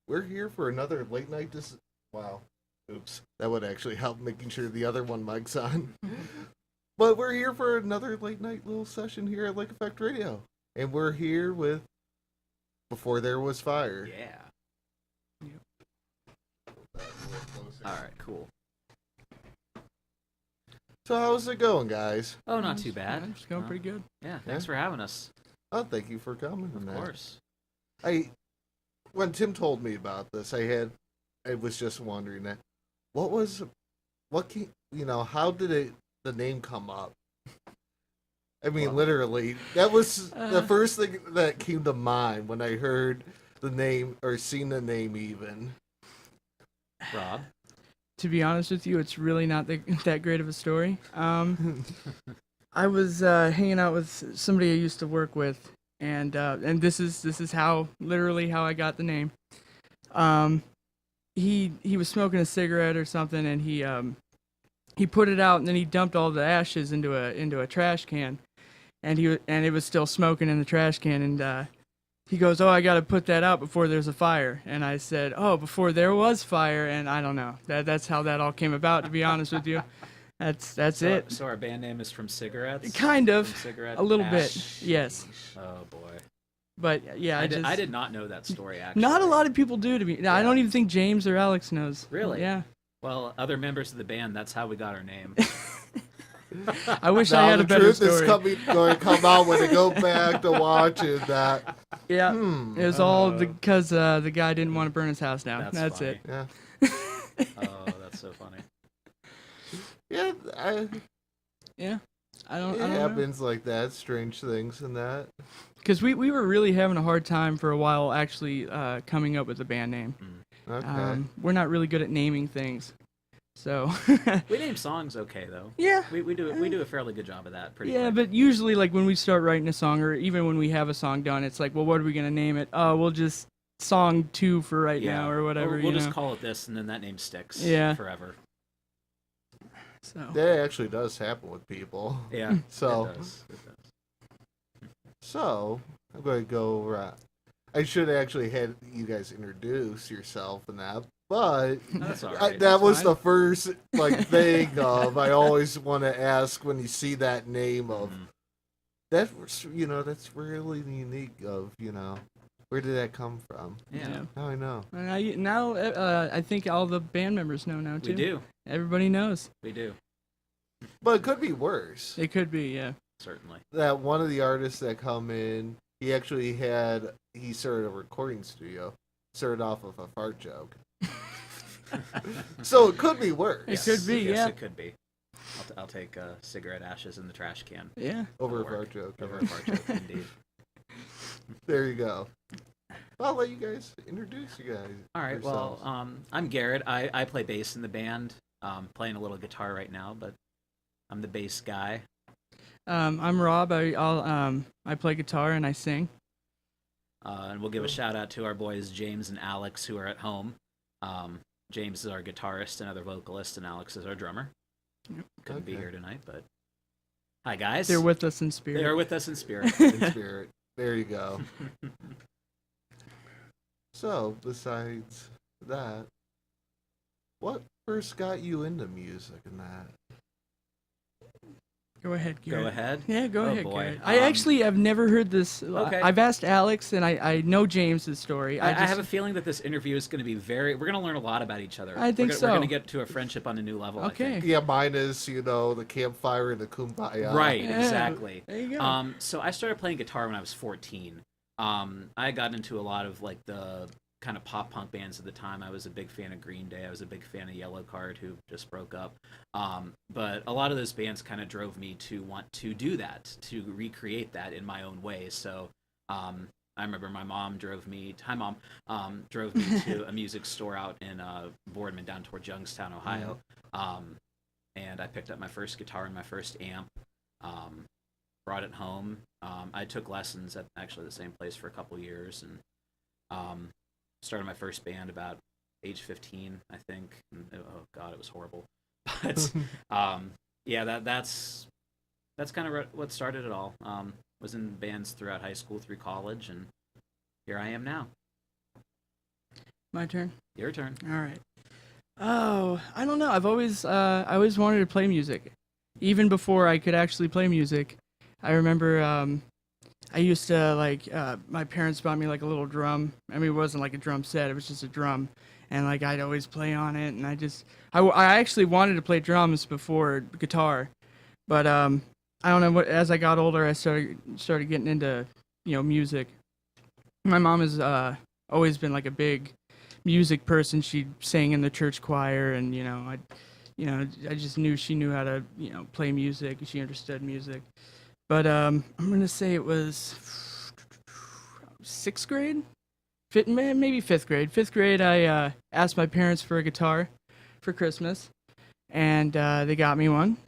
We're here for another late night. Wow. Oops. That would actually help making sure the other one mic's on. But we're here for another late night little session here at Lake Effect Radio. And we're here with Before There Was Fire. Yeah. Yep. All right, cool. So how's it going, guys? Oh, not too bad. It's going pretty good. Yeah, thanks for having us. Oh, thank you for coming. Of course. When Tim told me about this, I was just wondering that how did the name come up? I mean, Well, literally, that was the first thing that came to mind when I heard the name or seen the name even. Rob? To be honest with you, it's really not that great of a story. I was hanging out with somebody I used to work with, and this is literally how I got the name. He was smoking a cigarette or something, and he put it out, and then he dumped all the ashes into a trash can, and it was still smoking in the trash can, and he goes, "Oh, I got to put that out before there's a fire." And I said, "Oh, before there was fire," and I don't know. That's how that all came about, to be honest with you. That's it. So our band name is From Cigarettes? Kind of. From Cigarette A little Ash? bit, yes. Oh, boy. But yeah, I did not know that story, actually. Not a lot of people do, to me. Yeah. I don't even think James or Alex knows. Really? Yeah. Well, other members of the band, that's how we got our name. I wish I had a better story. The truth is going to come out when they go back to watch it. That Yeah. It was all because the guy didn't want to burn his house down. That's funny. it. yeah, Oh, that's so funny. yeah. Yeah. I It don't know. happens like that. Strange things and that. Because we were really having a hard time for a while actually coming up with a band name. Okay. We're not really good at naming things. So We name songs okay, though. yeah. We do a fairly good job of that. Pretty Yeah, quick. but usually like when we start writing a song or even when we have a song done, it's like, well, what are we going to name it? Oh, we'll just song 2 for right now or whatever. We'll you just know? call it this, and then that name sticks forever. So That actually does happen with people. Yeah, So- it does. It does. So I'm going to go. I should actually had you guys introduce yourself and that, but That's all right. that was fine. the first thing of I always want to ask when you see that name of Mhm. that's really unique of where did that come from? Yeah, Now I know. And now I think all the band members know now too. we do. Everybody knows. We do. But it could be worse. It could be, yeah. Certainly. That one of the artists that come in, he actually he started a recording studio, started off with a fart joke. So it could be worse. It could be, Yes, yeah. it could be. I'll take cigarette ashes in the trash can. Yeah. Over a That'll fart work. joke. Over yeah. a fart joke, indeed. There you go. I'll let you guys introduce you guys. All right. yourselves. Well, I'm Garrett. I play bass in the band. Playing a little guitar right now, but I'm the bass guy. I'm Rob. I play guitar and I sing. And we'll give a shout out to our boys James and Alex who are at home. James is our guitarist and other vocalist, and Alex is our drummer. Yep. Couldn't be Okay. here tonight, but hi guys. They're with us in spirit. They are with us in spirit. In spirit. There you go. So, besides that, what first got you into music and that? Go ahead, Garrett. Go ahead. Yeah, go Oh, ahead, boy. Garrett. I actually have never heard this. Okay. I've asked Alex, and I know James's story. I just- have a feeling that this interview is going to be we're going to learn a lot about each other. I think We're going to so. get to a friendship on a new level. I Okay. think. Yeah, mine is, the campfire and the kumbaya. Right, Yeah. exactly. There you go. So I started playing guitar when I was 14. I got into a lot of like the kind of pop punk bands at the time. I was a big fan of Green Day. I was a big fan of Yellow Card, who just broke up. But a lot of those bands kind of drove me to want to do that, to recreate that in my own way. So I remember my mom drove me. Hi, Mom. Drove me to a music store out in Boardman, down towards Youngstown, Ohio. And I picked up my first guitar and my first amp. Brought it home. I took lessons at actually the same place for a couple years, and started my first band about age 15, I think. And, oh God, it was horrible. But yeah, that's kind of what started it all. Was in bands throughout high school, through college, and here I am now. My turn. Your turn. All right. Oh, I don't know. I always wanted to play music, even before I could actually play music. I remember I used to my parents bought me like a little drum. I mean, it wasn't like a drum set; it was just a drum, and like I'd always play on it. And I actually wanted to play drums before guitar, but I don't know what. As I got older, I started getting into music. My mom has always been like a big music person. She sang in the church choir, and I just knew she knew how to play music. She understood music. But I'm gonna say it was sixth grade, maybe fifth grade. Fifth grade, I asked my parents for a guitar for Christmas, and they got me one.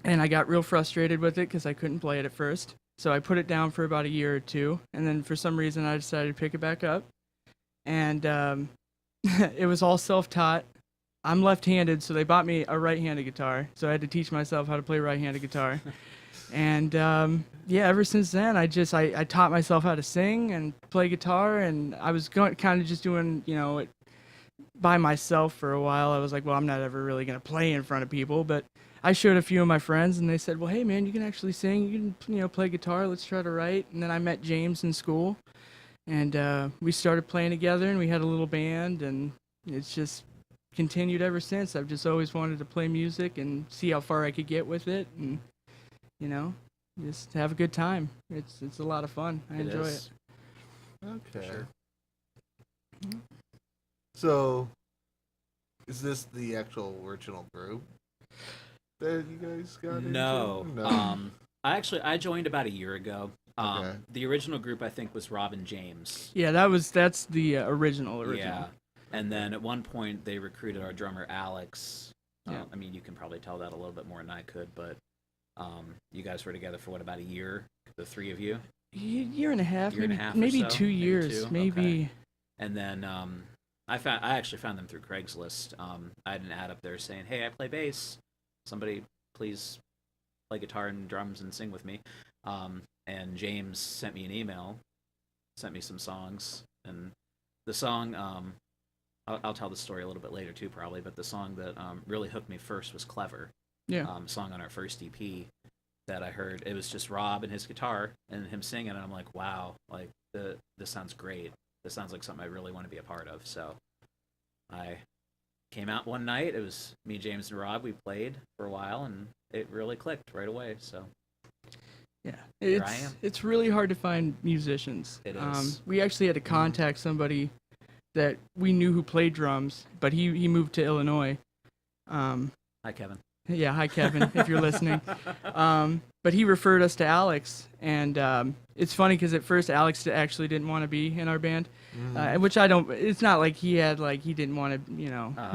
And I got real frustrated with it because I couldn't play it at first. So I put it down for about a year or two, and then for some reason I decided to pick it back up. And it was all self-taught. I'm left-handed, so they bought me a right-handed guitar. So I had to teach myself how to play right-handed guitar. And ever since then, I taught myself how to sing and play guitar, and I was kind of just doing it by myself for a while. I was like, well, I'm not ever really gonna play in front of people, but I showed a few of my friends, and they said, well, hey man, you can actually sing, you can play guitar. Let's try to write. And then I met James in school, and we started playing together, and we had a little band, and it's just continued ever since. I've just always wanted to play music and see how far I could get with it, and just have a good time. It's a lot of fun. I enjoy it. Okay. Sure. So, is this the actual original group that you guys got No. into? No. I joined about a year ago. Okay. The original group I think was Rob and James. Yeah, that's the original. Yeah. And then at one point they recruited our drummer Alex. Yeah. I mean, you can probably tell that a little bit more than I could, but you guys were together for about a year, the three of you? Year and a half, Year and a half or maybe so? 2 years, Maybe two? maybe. Okay. And then I actually found them through Craigslist. I had an ad up there saying, "Hey, I play bass. Somebody please play guitar and drums and sing with me." And James sent me an email, sent me some songs, and the song I'll tell the story a little bit later too, probably. But the song that really hooked me first was "Clever." Yeah. Song on our first EP that I heard. It was just Rob and his guitar and him singing, and I'm like, wow, like this sounds great. This sounds like something I really want to be a part of. So I came out one night. It was me, James, and Rob. We played for a while, and it really clicked right away. So Yeah, Here I am. it's really hard to find musicians. It is. We actually had to contact somebody that we knew who played drums, but he moved to Illinois. Hi, Kevin. Yeah, hi Kevin, if you're listening. But he referred us to Alex, and it's funny because at first Alex actually didn't want to be in our band, which I don't. It's not like he didn't want to,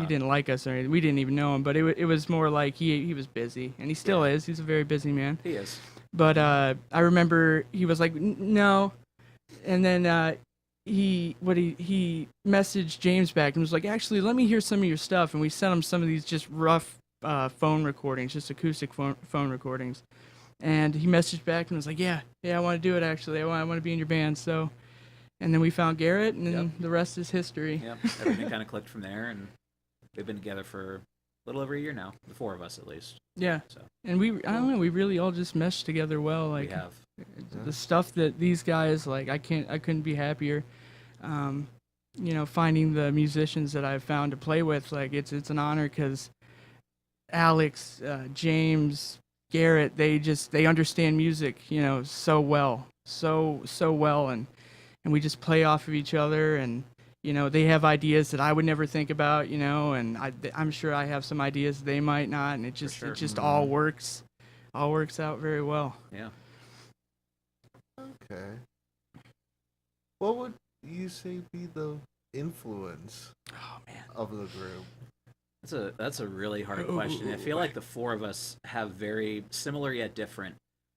he didn't like us or anything. We didn't even know him, but it was more like he was busy, and he still is. He's a very busy man. He is. But I remember he was like, no, and then he messaged James back and was like, actually, let me hear some of your stuff, and we sent him some of these just rough phone recordings, just acoustic phone recordings, and he messaged back and was like, yeah, I want to do it, actually. I want to be in your band. So, and then we found Garrett, and then the rest is history. Yep, everything kind of clicked from there, and we've been together for a little over a year now, the four of us at least. Yeah, So and I don't know, we really all just meshed together well. Like we have. the stuff that these guys, like, I couldn't be happier. Finding the musicians that I've found to play with, like, it's an honor because Alex, James, Garrett, they understand music, so well, so well, and we just play off of each other, and they have ideas that I would never think about, and I'm sure I have some ideas they might not, and it just all works out very well. Yeah. Okay. What would you say be the influence Oh man. of the group? That's a really hard question. I feel like the four of us have very similar yet different.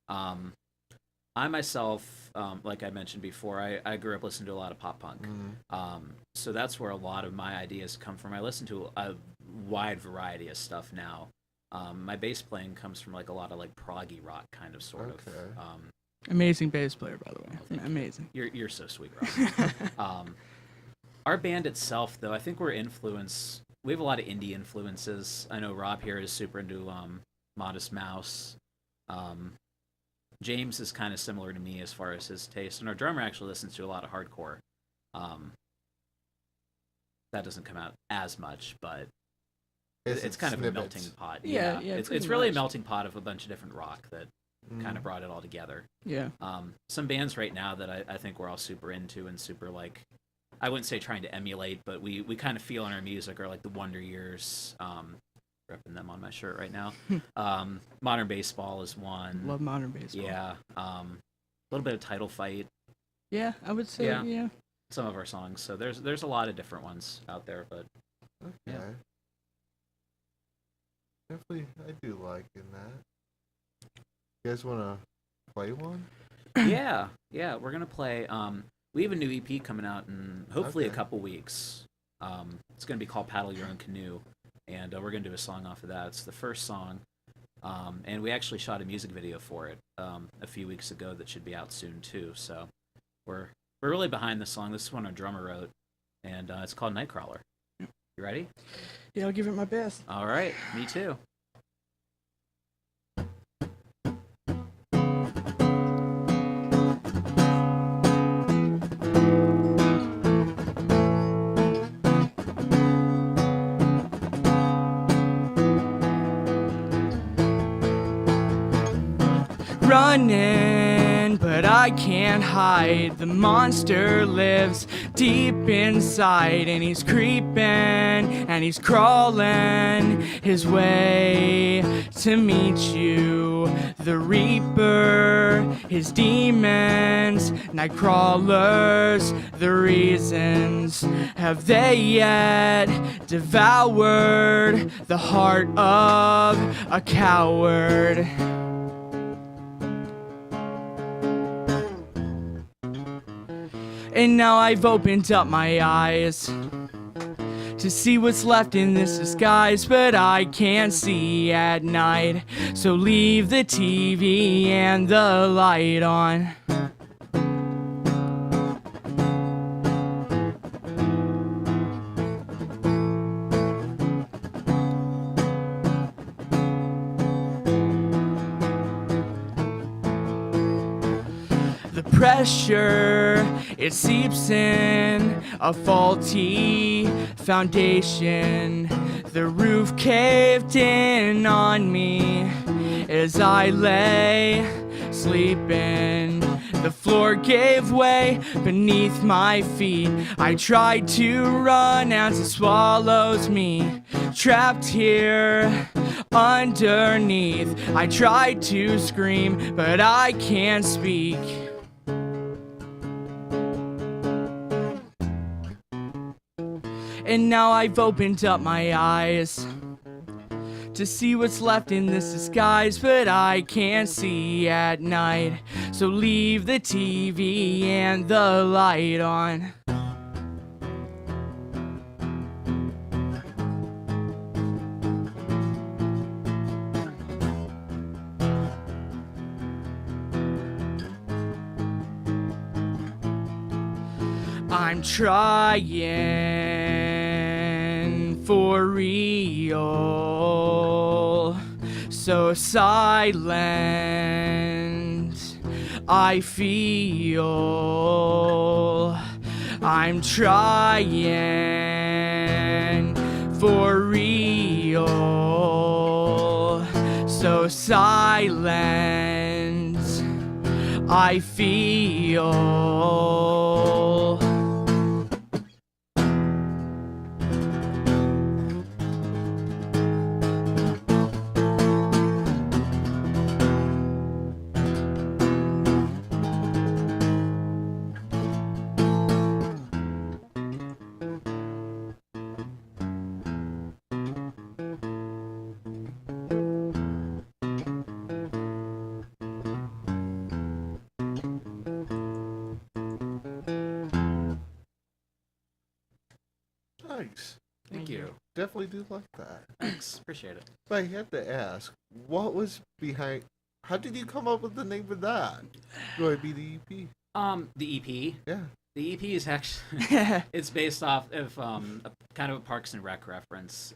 I myself, like I mentioned before, I grew up listening to a lot of pop punk. So that's where a lot of my ideas come from. I listen to a wide variety of stuff now. My bass playing comes from like a lot of like proggy rock kind of sort Okay. of. Amazing bass player, by the way. thank you. Amazing. You're so sweet, Rob. Our band itself, though, I think we have a lot of indie influences. I know Rob here is super into Modest Mouse. James is kind of similar to me as far as his taste, and our drummer actually listens to a lot of hardcore. That doesn't come out as much, but it's kind of a melting pot. Yeah, It's pretty really a much. melting pot of a bunch of different rock that kind of brought it all together. Yeah. Some bands right now that I think we're all super into and super like, I wouldn't say trying to emulate, but we kind of feel in our music are like the Wonder Years. Repping them on my shirt right now. Modern Baseball is one. Love modern baseball. Yeah. A little bit of Title Fight. Yeah, I would say Yeah. yeah. Some of our songs. So there's a lot of different ones out there, but Okay. Yeah. Definitely, I do like in that. You guys want to play one? yeah, we're gonna play. We have a new EP coming out in hopefully a Okay. couple weeks. It's gonna be called Paddle Your Own Canoe, and we're gonna do a song off of that. It's the first song, and we actually shot a music video for it a few weeks ago that should be out soon too. So we're really behind this song. This is one our drummer wrote, and it's called Nightcrawler. You ready? Yeah, I'll give it my best. All right, me too. Running, but I can't hide. The monster lives deep inside, and he's creeping and he's crawling his way to meet you. The Reaper, his demons, night crawlers, the reasons. Have they yet devoured the heart of a coward? And now I've opened up my eyes to see what's left in this disguise, but I can't see at night. So leave the TV and the light on. The pressure, it seeps in a faulty foundation. The roof caved in on me as I lay sleeping. The floor gave way beneath my feet. I tried to run as it swallows me, trapped here underneath. I tried to scream, but I can't speak. And now I've opened up my eyes to see what's left in this disguise, but I can't see at night. So leave the TV and the light on. I'm trying for real, so silent I feel. I'm trying for real, so silent I feel. Nice. Thank you. Definitely do like that. Thanks. Appreciate it. But I have to ask, what was behind? How did you come up with the name of that? Go ahead, be the EP. The EP. Yeah. The EP is actually it's based off of a kind of a Parks and Rec reference.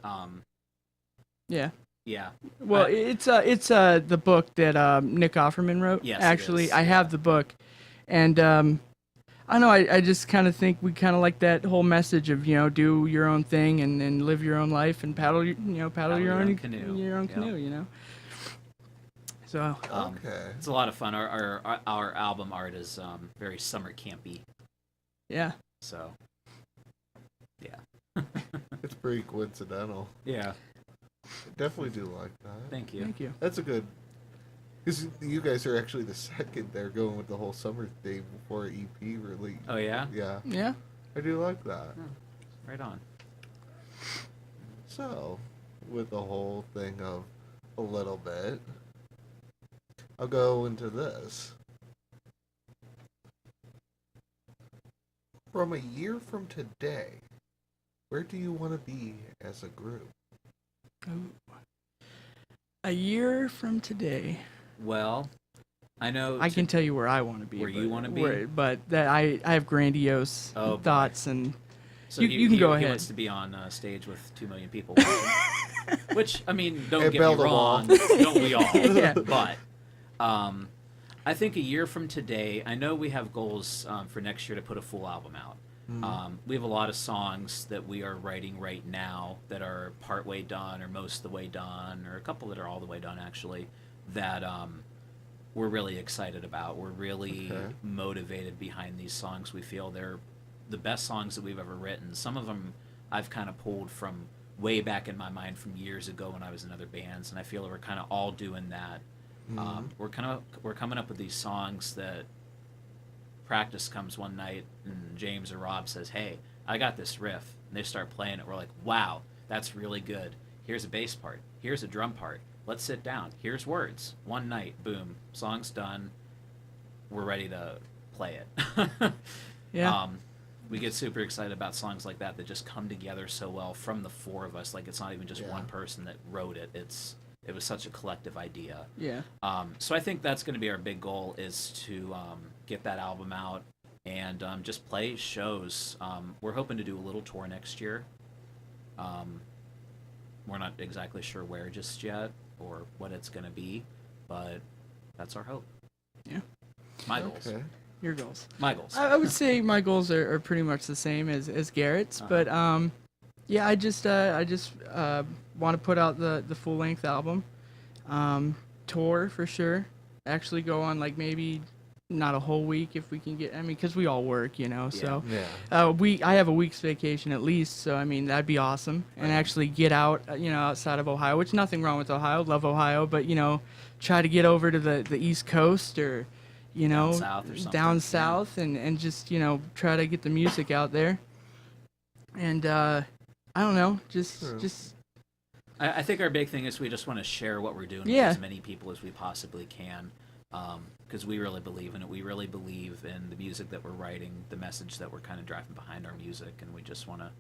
Yeah. Yeah. Well, I- it's the book that Nick Offerman wrote. Yes, it Actually, is, I have the book, and I don't know. I just kind of think we kind of like that whole message of do your own thing and live your own life and paddle your own canoe. your own Yep. canoe. So Okay. It's a lot of fun. Our album art is very summer campy. yeah. So It's pretty coincidental. yeah. I definitely do like that. Thank you. Thank you. That's a good. Because you guys are actually the second there going with the whole summer theme before EP release. Oh yeah. Yeah, Yeah. I do like that. Right on. So, with the whole thing of a little bit, I'll go into this. From a year from today, where do you want to be as a group? A year from today, Well, I know. I can tell you where I want to be. Where you wanna be? But that I have grandiose Oh, boy. thoughts and So you can go He ahead. wants to be on stage with 2 million people. watching. Which I mean, don't And get me build a wall. wrong. Don't we all? Yeah. But I think a year from today, I know we have goals for next year to put a full album out. We have a lot of songs that we are writing right now that are partway done or most of the way done, or a couple that are all the way done actually, that we're really excited about. We're really Okay. motivated behind these songs. We feel they're the best songs that we've ever written. Some of them I've kind of pulled from way back in my mind from years ago when I was in other bands, and I feel that we're kind of all doing that. We're coming up with these songs that practice comes one night and James or Rob says, "Hey, I got this riff," and they start playing it. We're like, "Wow, that's really good. Here's a bass part. Here's a drum part. Let's sit down. Here's words." One night, boom, song's done. We're ready to play it. yeah. We get super excited about songs like that just come together so well from the four of us. Like it's not even just Yeah. one person that wrote it. It was such a collective idea. Yeah. So I think that's going to be our big goal is to get that album out and just play shows. We're hoping to do a little tour next year. We're not exactly sure where just yet or what it's going to be, but that's our hope. Yeah. My goals. Okay. Your goals. My goals. I would say my goals are pretty much the same as Garrett's, but yeah, I just want to put out the full length album, tour for sure. Actually, go on like maybe not a whole week if we can get. I mean, because we all work, So Yeah. I have a week's vacation at least, so I mean that'd be awesome. And actually get out, outside of Ohio, which nothing wrong with Ohio, love Ohio, but try to get over to the East Coast or Down south or something. down Yeah. south and just try to get the music out there. And I don't know, True. just I think our big thing is we just want to share what we're doing Yeah. with as many people as we possibly can, because we really believe in it. We really believe in the music that we're writing, the message that we're kind of driving behind our music, and we just want to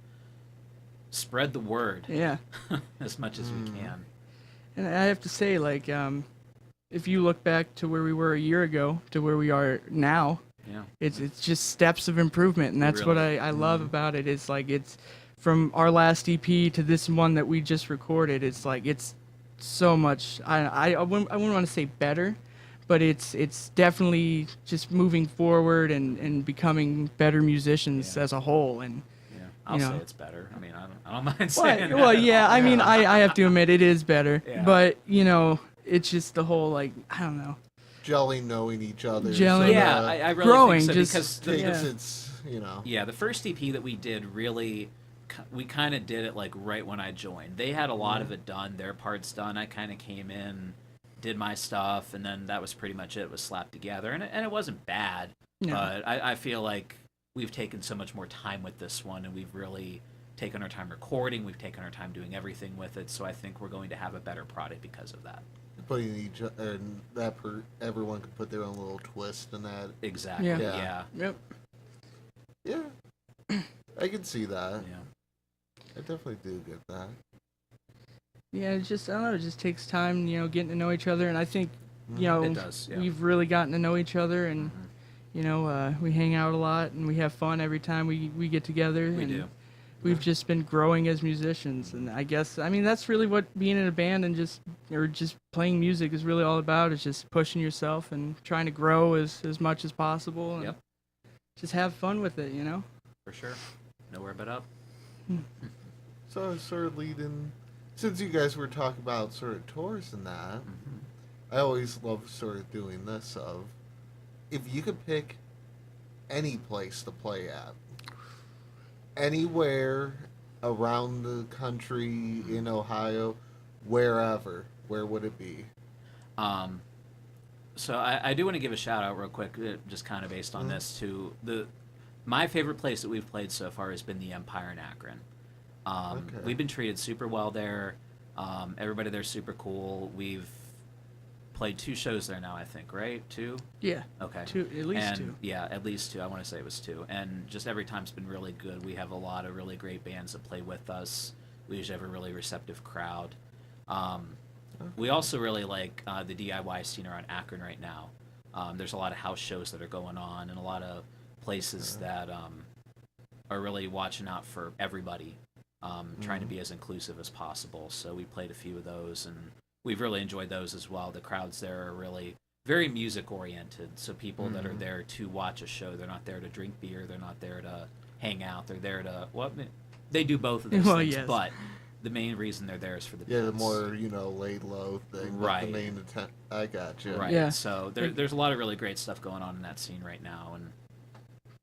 spread the word yeah. as much as we can. And I have to say, like, if you look back to where we were a year ago to where we are now, Yeah. it's just steps of improvement, and that's what Really. I love about it. It's like it's from our last EP to this one that we just recorded. It's like it's so much. I wouldn't want to say better, but it's definitely just moving forward and becoming better musicians Yeah. as a whole. And Yeah. I'll You say know. it's better. I mean, I don't mind saying that. well, yeah. I mean, I have to admit it is better, Yeah. but it's just the whole like I don't know. Gelling, knowing each other. Gelling. Yeah, I really Growing, think so just because Takes Yeah. its, Yeah, the first EP that we did really, we kind of did it like right when I joined. They had a lot of it done, their parts done. I kind of came in, did my stuff, and then that was pretty much it. It was slapped together, and it wasn't bad. No. But I feel like we've taken so much more time with this one, and we've really taken our time recording. We've taken our time doing everything with it. So I think we're going to have a better product because of that. Putting each and everyone could put their own little twist in that. Exactly. Yeah. Yeah. Yep. Yeah, I can see that. Yeah. I definitely do get that. Yeah, it's just I don't know. It just takes time, getting to know each other, and I think It does. Yeah. we've really gotten to know each other, and we hang out a lot and we have fun every time we get together. We and do. We've just been growing as musicians, and I guess that's really what being in a band and just playing music is really all about. Is just pushing yourself and trying to grow as much as possible. And Yep. Just have fun with it, For sure. Nowhere but up. So I was sort of leading, since you guys were talking about sort of tours and that, I always love sort of doing this of, if you could pick any place to play at, anywhere around the country, in Ohio, wherever, where would it be? So I do want to give a shout out real quick, just kind of based on this to my favorite place that we've played so far has been the Empire in Akron. Okay. We've been treated super well there. Everybody there's super cool. We've played 2 shows there now, I think, right? 2? Yeah. Okay. At least 2. Yeah, at least 2. I want to say it was 2. And just every time's been really good. We have a lot of really great bands that play with us. We usually have a really receptive crowd. We also really like the DIY scene around Akron right now. There's a lot of house shows that are going on and a lot of places that are really watching out for everybody, trying to be as inclusive as possible. So we played a few of those, and we've really enjoyed those as well. The crowds there are really very music oriented. So people that are there to watch a show, they're not there to drink beer, they're not there to hang out, they're there to they do both of those Well, things, yes. but the main reason they're there is for the Yeah, the dance. more, laid low thing. but Right. The main intent. I got you. Right. Yeah. So there's a lot of really great stuff going on in that scene right now, and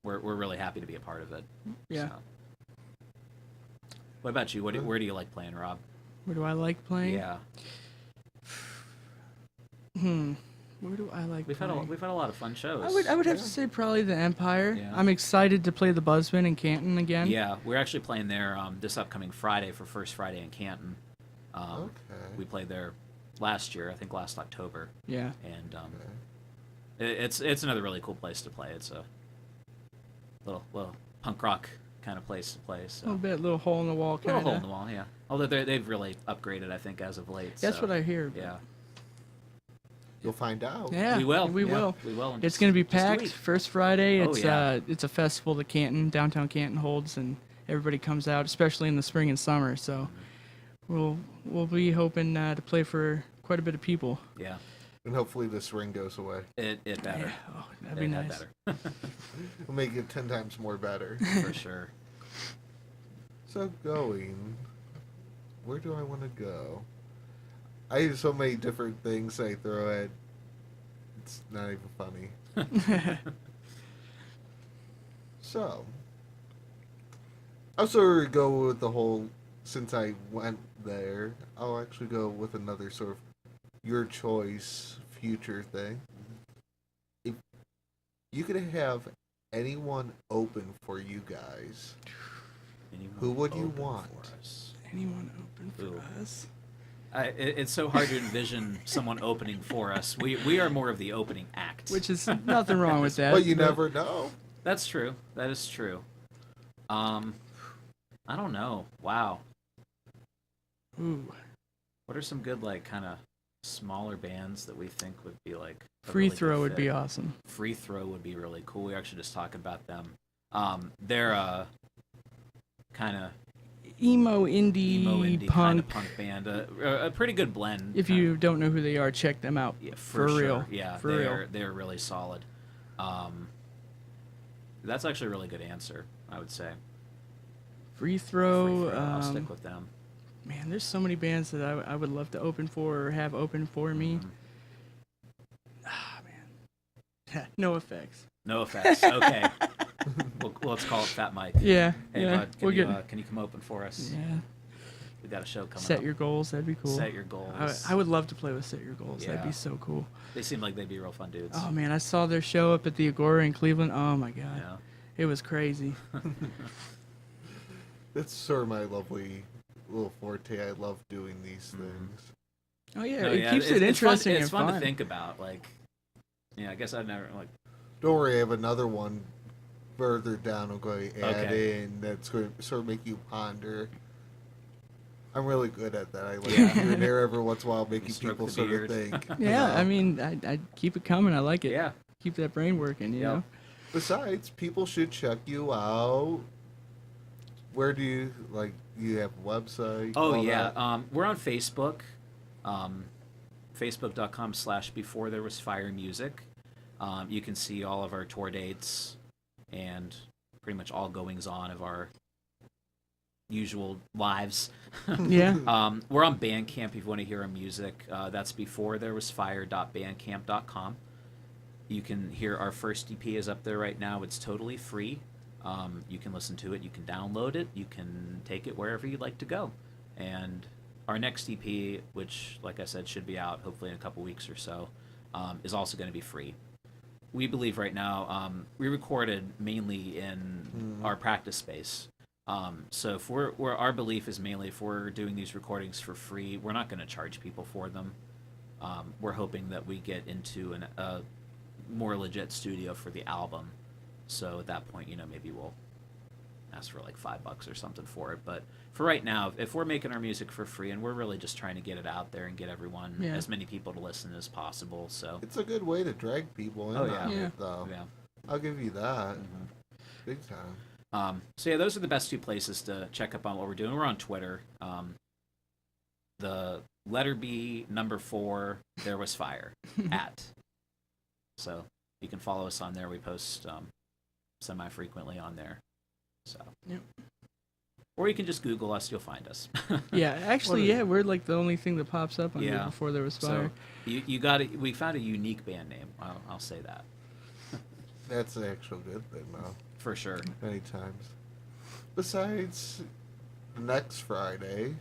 we're really happy to be a part of it. Yeah. So. What about you? Where do you like playing, Rob? Where do I like playing? Yeah. Where do I like We've had playing? a lot of fun shows. I would have to say probably the Empire. Yeah. I'm excited to play the Buzzbin in Canton again. Yeah, we're actually playing there this upcoming Friday for First Friday in Canton. Okay. We played there last year, I think last October, Yeah. and Okay. it's another really cool place to play. It's a little punk rock kind of place to play. So. A little bit, little hole in the wall Little kind hole in of. the wall, yeah. Although they've really upgraded, I think, as of late. That's so, what I hear. Yeah, You'll find out. Yeah. we will. We yeah, will. We will. in It's just- going to be just a packed. week. First Friday, Oh, it's yeah. it's a festival that downtown Canton holds, and everybody comes out, especially in the spring and summer. So we'll be hoping to play for quite a bit of people. Yeah, And hopefully this ring goes away. it better. Yeah. Oh, that'd be It nice. better We'll make it 10 times more better. for sure. So going, where do I want to go? I have so many different things I throw at. It's not even funny. So, I'll sort of go with the whole, since I went there, I'll actually go with another sort of your choice future thing. If you could have anyone open for you guys, Anyone Who would you open want? for us? Anyone open for Ooh. us? It's so hard to envision someone opening for us. We are more of the opening act. Which is nothing wrong with that. but you never know. That's true. That is true. I don't know. Wow. Ooh. What are some good kind of smaller bands that we think would be like a Free really good throw would fit? be awesome. Free Throw would be really cool. We were actually just talking about them. They're a kind of Emo indie, emo indie kind punk. of punk band. A pretty good blend. If you don't know who they are, check them out. yeah, for sure. real. Yeah, For real. they're really solid. That's actually a really good answer, I would say. Free Free throw. Throw, I'll stick with them. Man, there's so many bands that I would love to open for or have open for me. Mhm. Ah, man. No effects. No effects. Okay. Let's call it Fat Mike. Yeah. Hey, yeah. bud, we'll get. can you come open for us? Yeah. We got a show coming Set up. your goals. That'd be cool. Set your goals. I would love to play with Set Your Goals. That'd Yeah. be so cool. They seem like they'd be real fun dudes. Oh man, I saw their show up at the Agora in Cleveland. Oh my god, Yeah. it was crazy. That's sort of my lovely little forte. I love doing these Mhm. things. Oh yeah, No, it keeps it it's interesting fun, and it's fun to think about. I guess I've never Don't worry, I have another one further down. I'm going to add Okay. in that's going to sort of make you ponder. I'm really good at that. I like Yeah. here and there every once in a while making stroke people the sort of beard. think. Yeah, know? I mean, I keep it coming. I like it. Yeah. Keep that brain working. You Yep. know. Besides, people should check you out. Where do you like? You have a website? Oh all yeah, that? we're on Facebook, facebook.com/before there was fire music. You can see all of our tour dates and pretty much all goings on of our usual lives. Yeah. We're on Bandcamp if you want to hear our music. That's before there was fire.bandcamp.com. You can hear our first EP is up there right now. It's totally free. You can listen to it. You can download it. You can take it wherever you'd like to go. And our next EP, which, like I said, should be out hopefully in a couple weeks or so, is also going to be free. We believe right now we recorded mainly in our practice space. So if our belief is mainly if we're doing these recordings for free, we're not going to charge people for them. We're hoping that we get into a more legit studio for the album. So at that point, maybe we'll ask for like $5 or something for it. But for right now, if we're making our music for free, and we're really just trying to get it out there and get everyone, as many people to listen as possible. So It's a good way to drag people in Oh, yeah. on Yeah. it, though. yeah. I'll give you that. Mhm. Big time. So yeah, those are the best two places to check up on what we're doing. We're on Twitter. The letter B, number 4, there was fire at. So you can follow us on there. We post semi-frequently on there. So. Yep. Or you can just Google us. You'll find us. Yeah, actually, What is- we're like the only thing that pops up on Yeah. here before there was So fire. you got it. We found a unique band name. I'll say that That's an actual good thing, though. for sure. Many times. Besides next Friday,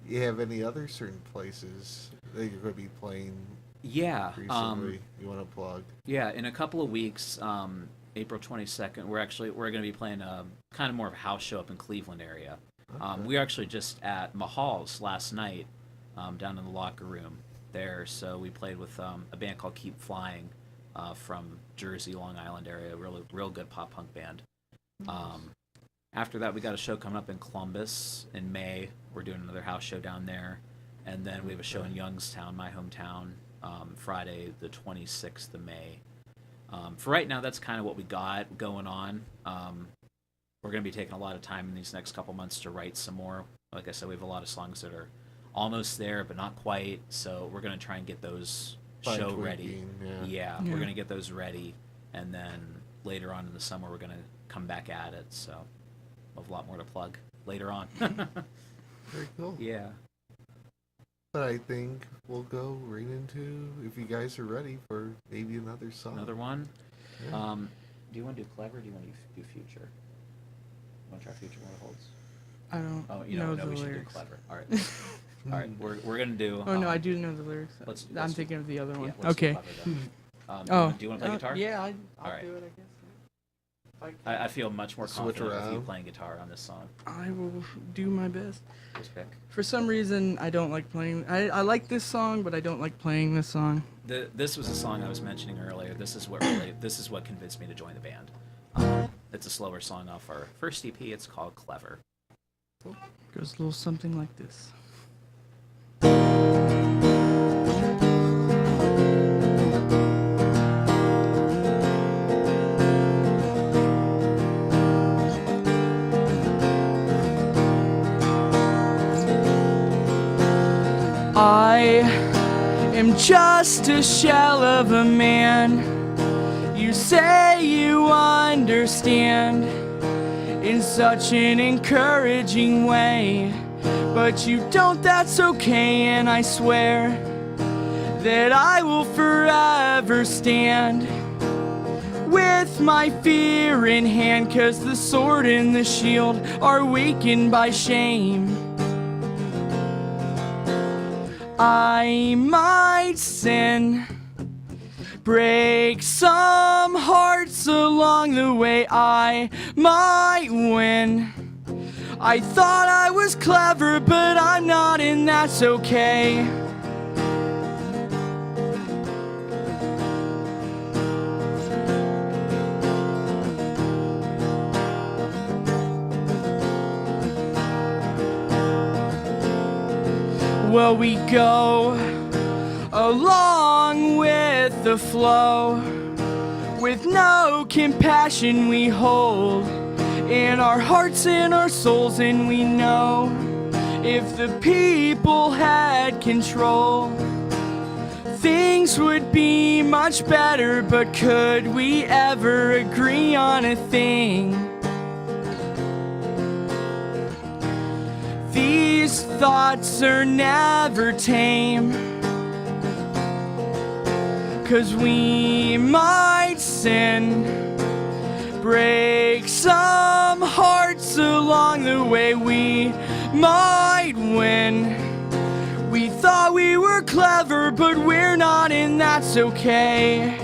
you have any other certain places that you're going to be playing Yeah. recently you want to plug? Yeah, in a couple of weeks, April 22nd, we're going to be playing kind of more of a house show up in Cleveland area. Okay. We were actually just at Mahal's last night, down in the locker room there. So we played with a band called Keep Flying from Jersey, Long Island area, real good pop punk band. After that, we got a show coming up in Columbus in May. We're doing another house show down there, and then we have a show in Youngstown, my hometown, Friday the 26th of May. For right now, that's kind of what we got going on. We're going to be taking a lot of time in these next couple months to write some more. Like I said, we have a lot of songs that are almost there, but not quite. So we're going to try and get those show Fine ready. tweaking, Yeah, Yeah. we're going to get those ready. And then later on in the summer, we're going to come back at it. So we'll have a lot more to plug later on. Very cool. Yeah. But I think we'll go right into, if you guys are ready, for maybe another song. Another one. Yeah. Do you want to do Clever or do you want to do Future? You want to try Future More Holds? I don't Oh, you know know, the we should do lyrics. Clever. All right. All right, we're going to do... Oh no, I do know the lyrics. let's I'm do- thinking of the other one. Yeah, let's do Okay. Clever then. Oh. Do you want to play guitar? Yeah, I'll All right. do it. I guess. I feel much more Switch confident with you around. playing guitar on this song. I will do my best. Just pick. For some reason, I don't like playing. I like this song, but I don't like playing this song. This was a song I was mentioning earlier. This is what convinced me to join the band. It's a slower song off our first EP. It's called Clever. Goes a little something like this. I am just a shell of a man. You say you understand in such an encouraging way, but you don't, that's okay, and I swear that I will forever stand with my fear in hand, 'cause the sword and the shield are weakened by shame. I might sin, break some hearts along the way, I might win. I thought I was clever, but I'm not, and that's okay. Well, we go along with the flow, with no compassion we hold in our hearts and our souls, and we know if the people had control, things would be much better. But could we ever agree on a thing? These thoughts are never tame, 'cause we might sin, break some hearts along the way. We might win. We thought we were clever, but we're not, and that's okay.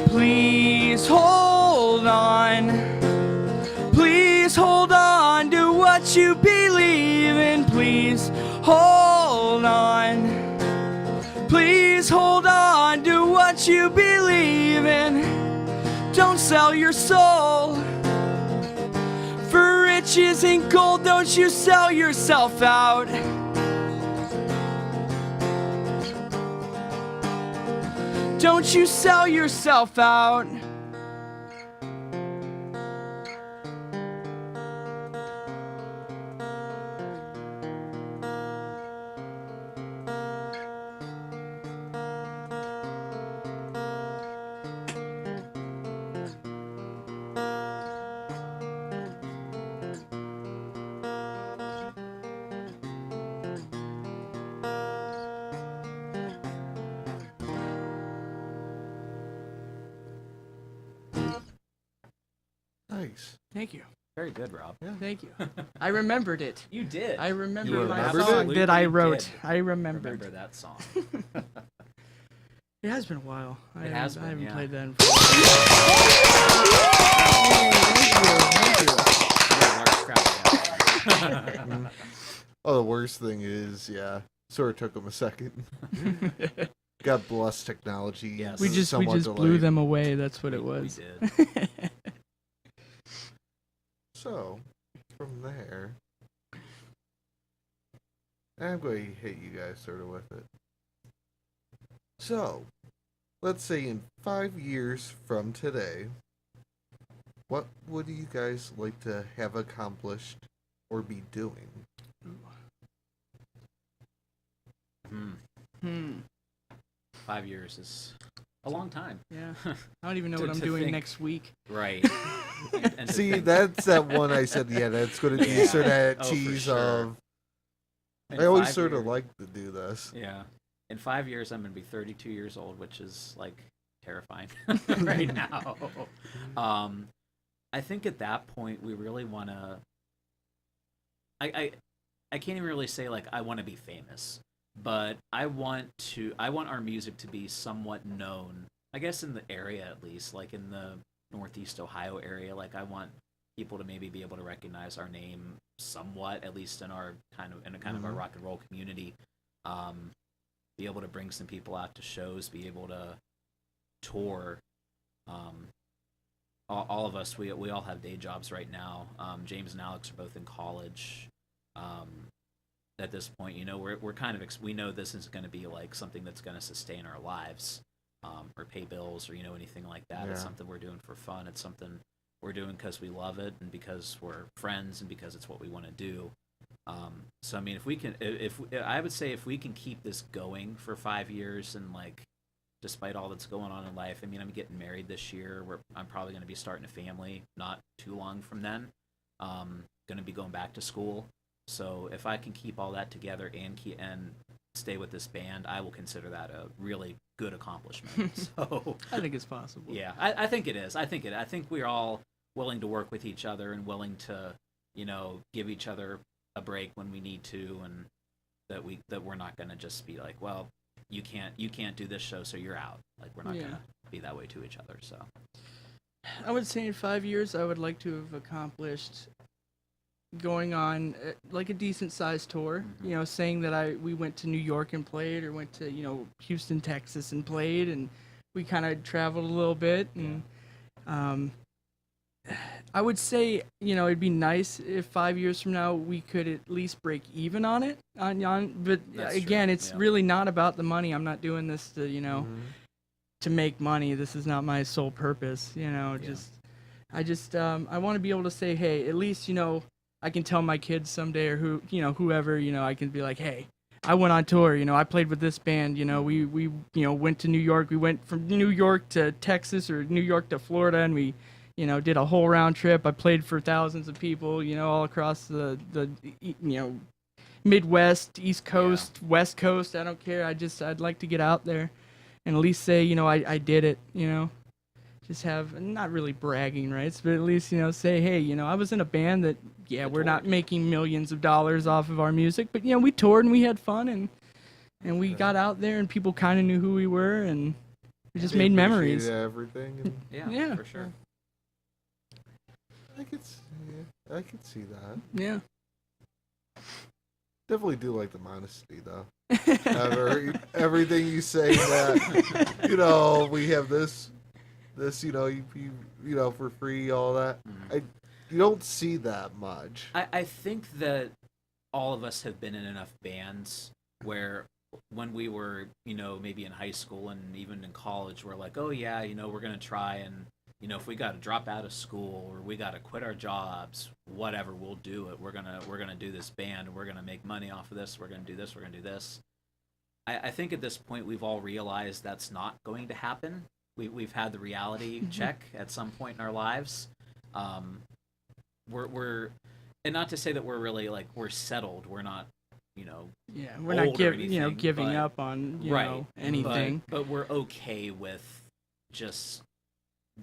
Please hold on. Please hold on to what you believe in. Please hold on. Please hold on to what you believe in. Don't sell your soul for riches and gold. Don't you sell yourself out. Don't you sell yourself out. Nice. Thank you. Very good, Rob. Thank you. I remembered it. You did. I remember You my remembered song it? that I Absolutely wrote. did. I remembered. Remember that song. It has been a while. It has been, I haven't yeah. played that in a while. Yeah, large crowd, yeah. Oh, the worst thing is, yeah, sort of took them a second. God bless technology. Yes. we just somewhat blew delayed. them away. That's what it We was. did. So, from there, I'm going to hit you guys sort of with it. So, let's say in 5 years from today, what would you guys like to have accomplished or be doing? Hmm. 5 years is a long time. Yeah. I don't even know To- what I'm to doing think. next week. Right. And to See, think- that's that one I said, yeah, that's going to be Yeah. sort of that Oh, for tease sure. of, in I always 5 sort of years- like to do this. Yeah. In 5 years, I'm going to be 32 years old, which is like terrifying right now. I think at that point, we really want to. I can't even really say like I want to be famous, but I want our music to be somewhat known. I guess in the area at least, like in the Northeast Ohio area, like I want people to maybe be able to recognize our name somewhat, at least in our kind of our rock and roll community. Be able to bring some people out to shows, be able to tour. All of us, we all have day jobs right now. James and Alex are both in college. At this point, you know, we're kind of we know this is going to be like something that's going to sustain our lives, or pay bills, or anything like that. It's Yeah. something we're doing for fun. It's something we're doing because we love it and because we're friends and because it's what we want to do. So I mean, if we can, if I would say if we can keep this going for 5 years and like, despite all that's going on in life, I mean, I'm getting married this year. I'm probably going to be starting a family not too long from then. Going to be going back to school. So if I can keep all that together and stay with this band, I will consider that a really good accomplishment. So I think it's possible. yeah, I think it is. I think we're all willing to work with each other and willing to, give each other a break when we need to, and that we're not going to just be like, well, you can't do this show, so you're out. Like we're not Yeah. going to be that way to each other. So I would say in 5 years, I would like to have accomplished going on like a decent sized tour. Mhm. Saying that we went to New York and played, or went to Houston, Texas and played, and we kind of traveled a little bit. And I would say, it'd be nice if 5 years from now we could at least break even on it. But That's again, true, it's yeah. really not about the money. I'm not doing this to, Mhm. to make money. This is not my sole purpose. I want to be able to say, hey, at least, I can tell my kids someday or whoever, I can be like, hey, I went on tour, I played with this band, we went to New York. We went from New York to Texas or New York to Florida, and we, did a whole round trip. I played for thousands of people, all across the Midwest, East Coast, West Coast. I don't care. I'd like to get out there and at least say, I did it, just have not really bragging rights, but at least, say, hey, I was in a band that, we're not making millions of dollars off of our music, but, we toured and we had fun and we got out there and people kind of knew who we were and we just They made memories. appreciated everything. And Yeah. for sure. I could see that. Yeah. Definitely do like the modesty though. Everything you say that we have this you for free, all that. Mhm. You don't see that much. I think that all of us have been in enough bands where when we were, maybe in high school and even in college, we're like, oh yeah, we're going to try and, if we got to drop out of school or we got to quit our jobs, whatever, we'll do it. We're going to do this band. We're going to make money off of this. We're going to do this. We're going to do this. I think at this point we've all realized that's not going to happen. We've had the reality check at some point in our lives. We're and not to say that we're really like we're settled. We're not, we're not old or anything, giving but- up on right anything. But we're okay with just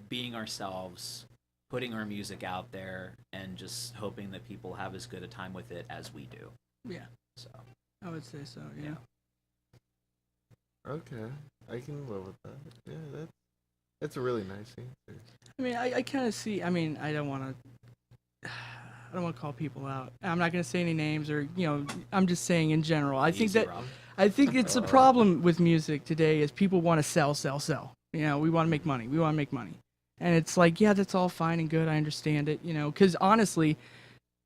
being ourselves, putting our music out there, and just hoping that people have as good a time with it as we do. Yeah, So I would say so. Yeah. Okay, I can live with that. Yeah, that's a really nice answer. I mean, I kind of see. I mean, I don't want to call people out. I'm not going to say any names, or I'm just saying in general. I think easy, that Rob. I think it's a problem with music today is people want to sell. We want to make money. We want to make money, and it's like, yeah, that's all fine and good. I understand it. Because honestly,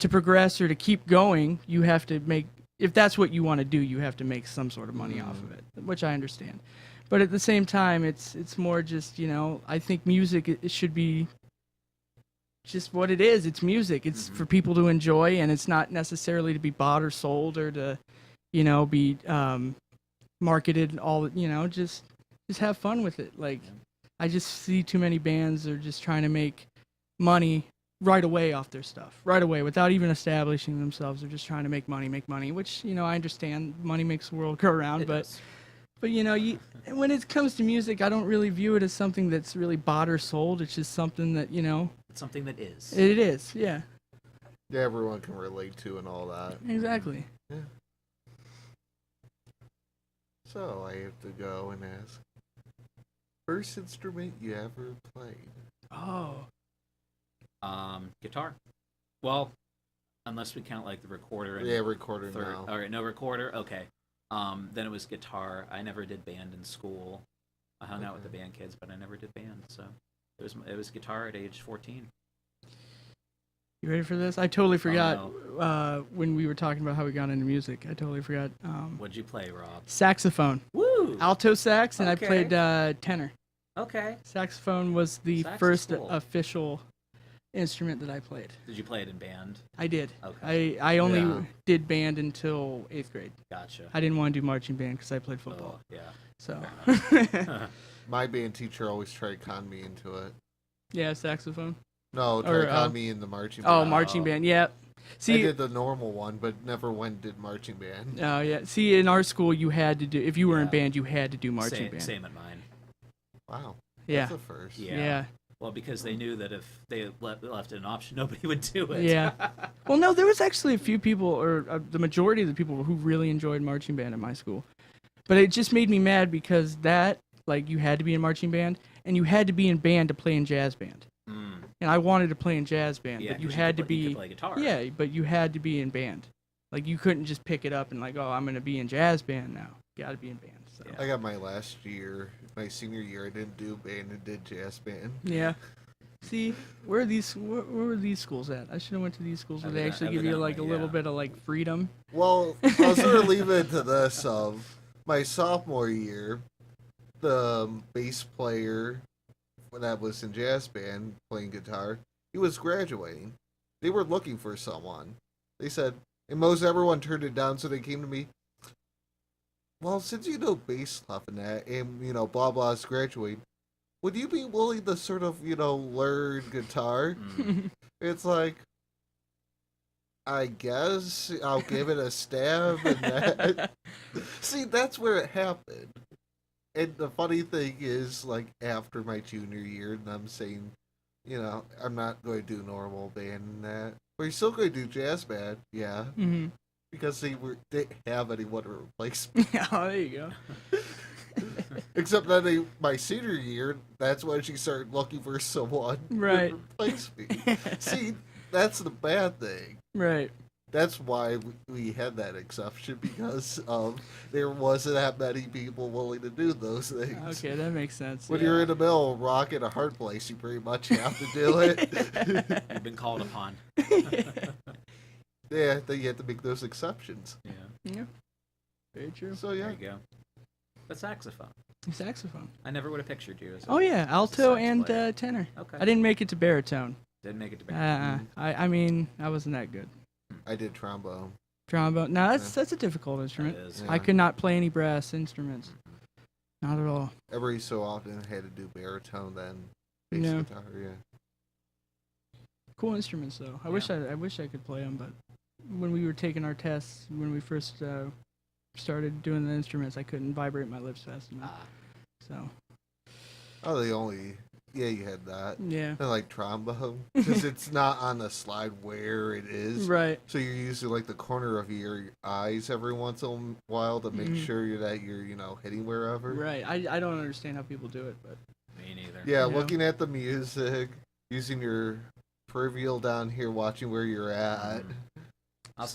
to progress or to keep going, you have to make. If that's what you want to do, you have to make some sort of money off of it, which I understand. But at the same time, it's more just, I think music it should be just what it is. It's music. It's for people to enjoy, and it's not necessarily to be bought or sold or to, be marketed all. Just have fun with it. Like, I just see too many bands are just trying to make money right away off their stuff, right away, without even establishing themselves. They're just trying to make money, which, I understand money makes the world go around, It but does. when it comes to music, I don't really view it as something that's really bought or sold. It's just something that, It's something that is. it is. Yeah, Yeah, everyone can relate to and all that. exactly. So I have to go and ask. First instrument you ever played? Oh, Guitar. Well, unless we count like the recorder and Yeah, recorder third. now. All right, no recorder. Okay. Then it was guitar. I never did band in school. I hung out with the band kids, but I never did band. So it was guitar at age 14. you ready for this? I totally forgot no. when we were talking about how we got into music. I totally forgot. What'd you play, Rob? Saxophone, Woo! alto sax, and Okay. I played tenor. Okay. Saxophone was the Sax is first cool. official instrument that I played. Did you play it in band? I did. Okay. I only Yeah. did band until 8th grade. Gotcha. I didn't want to do marching band because I played Oh, football. yeah. So, My band teacher always tried to con me into it. yeah, saxophone. No, Or, tried to con me in the marching band. Oh, marching band. Yeah. I See, did the normal one, but never went did marching band. oh yeah. See, in our school, you had to do if you were in Yeah. band, you had to do marching same, band. Same at mine. Wow. Yeah. That's a first. Yeah. Yeah. Well, because they knew that if they left it an option, nobody would do it. Yeah. Well, no, there was actually a few people, or the majority of the people who really enjoyed marching band at my school. But it just made me mad because you had to be in marching band, and you had to be in band to play in jazz band. Mm. And I wanted to play in jazz band, Yeah, but you 'cause had to could play- you be, could play guitar. yeah, but you had to be in band. Like, you couldn't just pick it up and like, oh, I'm going to be in jazz band now. You got to be in band. So. Yeah. I got my last year, my senior year, I didn't do band and did jazz band. Yeah. See, where were these schools at? I should have went to these schools where they actually give you like a little Evidently, bit of like freedom. Well, I'll sort of leave it to this of my sophomore year, the bass player that was in jazz band playing guitar, he was graduating. They were looking for someone. They said, and most everyone turned it down, so they came to me. Well, since you know bass stuff and that, and blah blah is graduating, would you be willing to sort of learn guitar? It's like, I guess I'll give it a stab and that. See, that's where it happened. And the funny thing is, like, after my junior year, and I'm saying, I'm not going to do normal band and that. But you're still going to do jazz band, yeah. Mm-hmm. Because they didn't have anyone to replace me. Oh, there you go. Except then my senior year, that's when she started looking for someone Right. to replace me. See, that's the bad thing. Right. That's why we had that exception, because there wasn't that many people willing to do those things. Okay, that makes sense. When yeah. you're in the middle of rock and a hard place, you pretty much have to do it. You've been called upon. Yeah, then you have to make those exceptions. Yeah. Yeah. Very true. So There yeah, you go. But saxophone. Saxophone. I never would have pictured you as a Oh yeah, alto sax and player. tenor. Okay. I didn't make it to baritone. Didn't make it to band. I mean, I wasn't that good. I did trombone. Trombone. No, Yeah. that's a difficult instrument. That is. Yeah. I could not play any brass instruments. Not at all. Every so often I had to do baritone, then bass Yeah. guitar. Yeah. Cool instruments though. I wish I could play them, but when we were taking our tests, when we first started doing the instruments, I couldn't vibrate my lips fast enough. Ah, So Oh, you had that. yeah. And like trombone, because it's not on the slide where it is. Right. So you're using like the corner of your eyes every once in a while to make Mhm. sure that you're hitting wherever. Right. I don't understand how people do it, but me neither. Yeah, Yeah. looking at the music, using your peripheral down here, watching where you're at.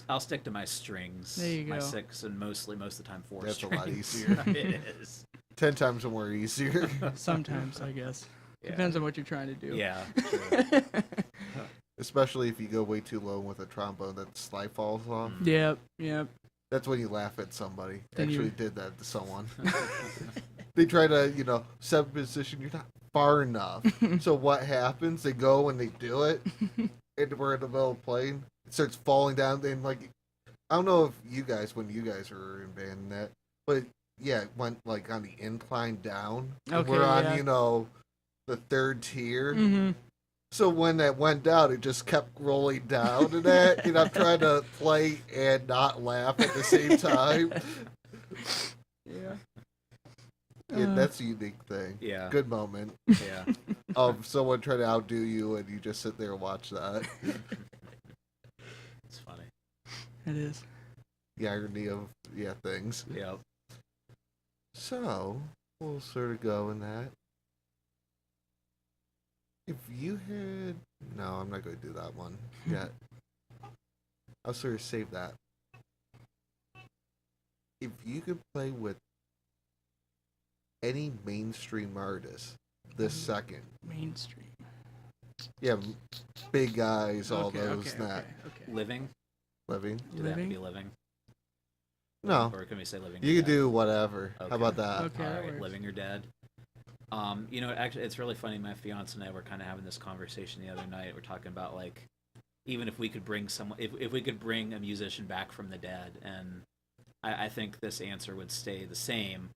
I'll stick to my strings. There you My go. 6 and most of the time 4 That's a strings. lot easier. It is. 10 times more easier. sometimes I guess Yeah. depends on what you're trying to do. Yeah. True. Especially if you go way too low with a trombone, that slide falls off. Yep. Yep. That's when you laugh at somebody. Then you- Actually did that to someone. They try to, set a position, you're not far enough. So what happens? They go and they do it, and we're in the middle of playing. It starts falling down, and like, I don't know if you guys, when you guys were in band and that, but yeah, it went like on the incline down. And Okay, we're on, yeah. the third tier. Mhm. So when that went down, it just kept rolling down and that, and I'm trying to play and not laugh at the same time. Yeah. Yeah, that's a unique thing. Yeah. Good moment Yeah. of someone trying to outdo you, and you just sit there and watch that. It's funny. It is. The irony of things. Yeah. So we'll sort of go in that. If you had no, I'm not going to do that one yet. I'll sort of save that. If you could play with any mainstream artist this second, Mainstream. yeah, big guys, all Okay, those okay, that okay. Living? living. Do they have to Living? be living? No, Or can we say living? you or could dead? do whatever. Okay. How about that? Okay. All that right, works. living or dead. Actually, it's really funny. My fiance and I were kind of having this conversation the other night. We're talking about like, even if we could bring someone, if we could bring a musician back from the dead, and I think this answer would stay the same.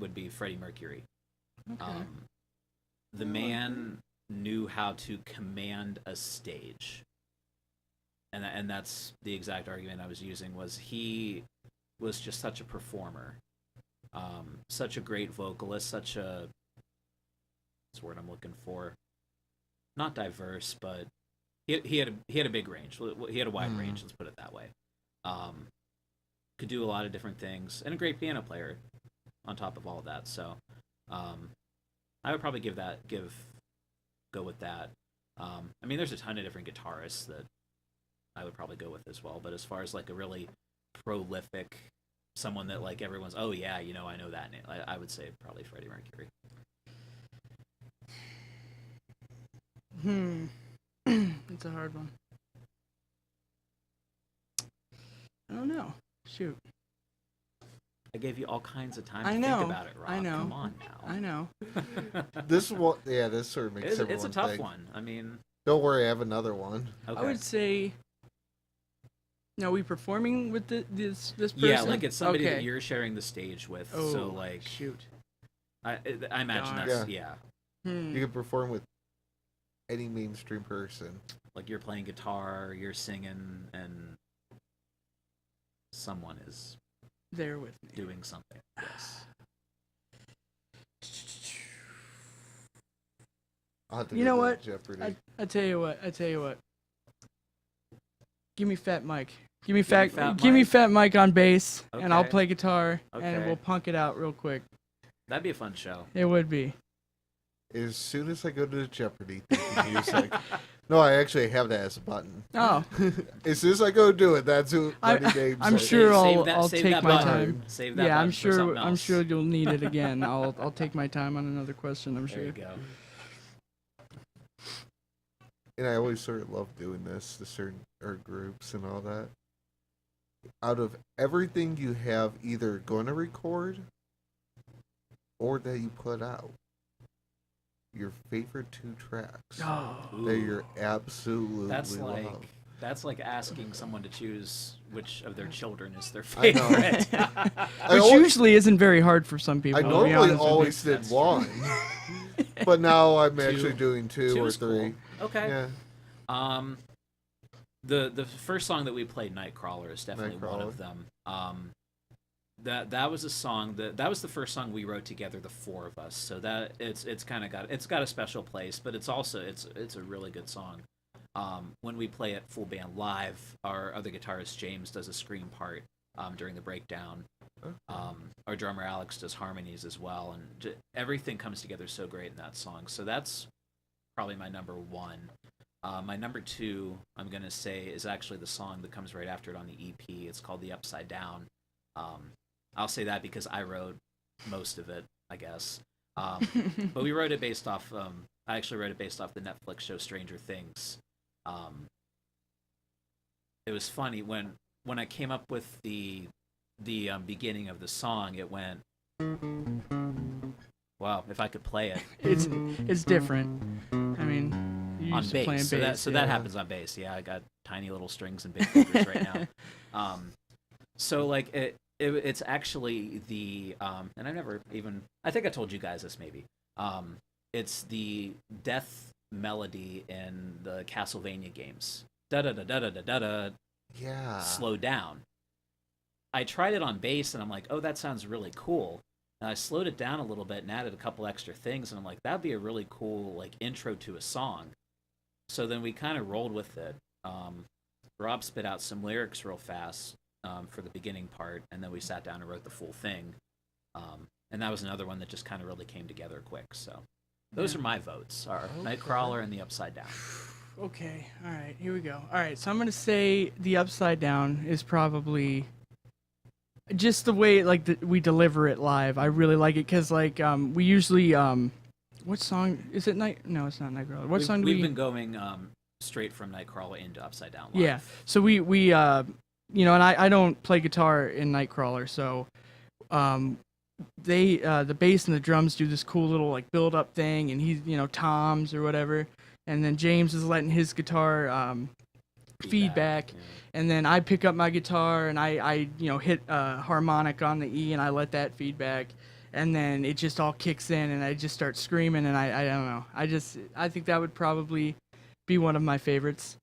Would be Freddie Mercury. Okay. The man knew how to command a stage, and that's the exact argument I was using. Was he was just such a performer, such a great vocalist, such a what's the word I'm looking for? Not diverse, but he had a big range. He had a wide range. Let's put it that way. Could do a lot of different things, and a great piano player on top of all of that. So, I would probably go with that. I mean, there's a ton of different guitarists that I would probably go with as well. But as far as like a really prolific, someone that like everyone's, oh yeah, I know that name. I would say probably Freddie Mercury. It's a hard one. I don't know. Shoot. I gave you all kinds of time I to know, think about it, Rob. I know. Come on now. I know. This one, yeah, this sort of makes It's everyone a tough think. one. I mean, Don't worry, I have another one. okay. I would say. Now, are we performing with this person? Yeah, like it's somebody okay. that you're sharing the stage with. Oh, So like, shoot. I imagine Darn. that's yeah. You can perform with any mainstream person. Like you're playing guitar, you're singing, and someone is There with me. doing something. Yes. I'll have to You go know to what? Jeopardy. I tell you what. Give me Fat Mike. Give me Give me Fat. Fat Give me Mike? Fat Mike on bass, and I'll Okay. play guitar, and Okay. we'll punk it out real quick. That'd be a fun show. It would be. As soon as I go to Jeopardy, thinking music. No, I actually have that as a button. Oh, As soon as I go do it, that's who I- my name's I'm like. sure Save I'll that- I'll save take that my button. time. Save that Yeah, button for something I'm else. sure you'll need it again. I'll take my time on another question. I'm There sure. you go. And I always sort of love doing this to certain groups and all that. Out of everything you have either going to record or that you put out, your favorite 2 tracks Oh, that you're absolutely That's like love. that's like asking someone to choose which of their children is their I know. favorite. I which always- usually isn't very hard for some people. I to be normally honest with you. always did That's true. 1, but now I'm Two. actually doing 2 Two or is 3. cool. Okay. Yeah. The first song that we played, Nightcrawler, is definitely one of them. That was a song that was the first song we wrote together, the 4 of us. So that it's kind of got a special place, but it's also it's a really good song. When we play it full band live, our other guitarist James does a scream part during the breakdown. Our drummer Alex does harmonies as well, and everything comes together so great in that song. So that's probably my number 1. My number 2, I'm gonna say, is actually the song that comes right after it on the EP. It's called "The Upside Down." I'll say that because I wrote most of it, I guess. But we wrote it based off. I actually wrote it based off the Netflix show Stranger Things. It was funny when I came up with the beginning of the song. It went, wow! If I could play it it's different. I mean, you on used to playing bass, bass. so that happens on bass. Yeah, I got tiny little strings and big fingers right now. So like it's actually the and I never even, I think I told you guys this maybe. It's the death melody in the Castlevania games. Da da da da da da da. Yeah. Slow down. I tried it on bass and I'm like, oh, that sounds really cool. And I slowed it down a little bit and added a couple extra things, and I'm like, that'd be a really cool like intro to a song. So then we kind of rolled with it. Rob spit out some lyrics real fast for the beginning part, and then we sat down and wrote the full thing. And that was another one that just kind of really came together quick. So those are my votes: are Nightcrawler and The Upside Down. Okay, all right, here we go. All right, so I'm gonna say The Upside Down is probably just the way like we deliver it live. I really like it because like we usually what song is it? No, it's not Nightcrawler. What song do we've we? been going straight from Nightcrawler into Upside Down live. Yeah, so we you know, and I don't play guitar in Nightcrawler, so they the bass and the drums do this cool little like build up thing, and he's, you know, toms or whatever, and then James is letting his guitar feedback. Yeah. And then I pick up my guitar and I you know, hit a harmonic on the E and I let that feedback, and then it just all kicks in and I just start screaming, and I don't know. I think that would probably be one of my favorites.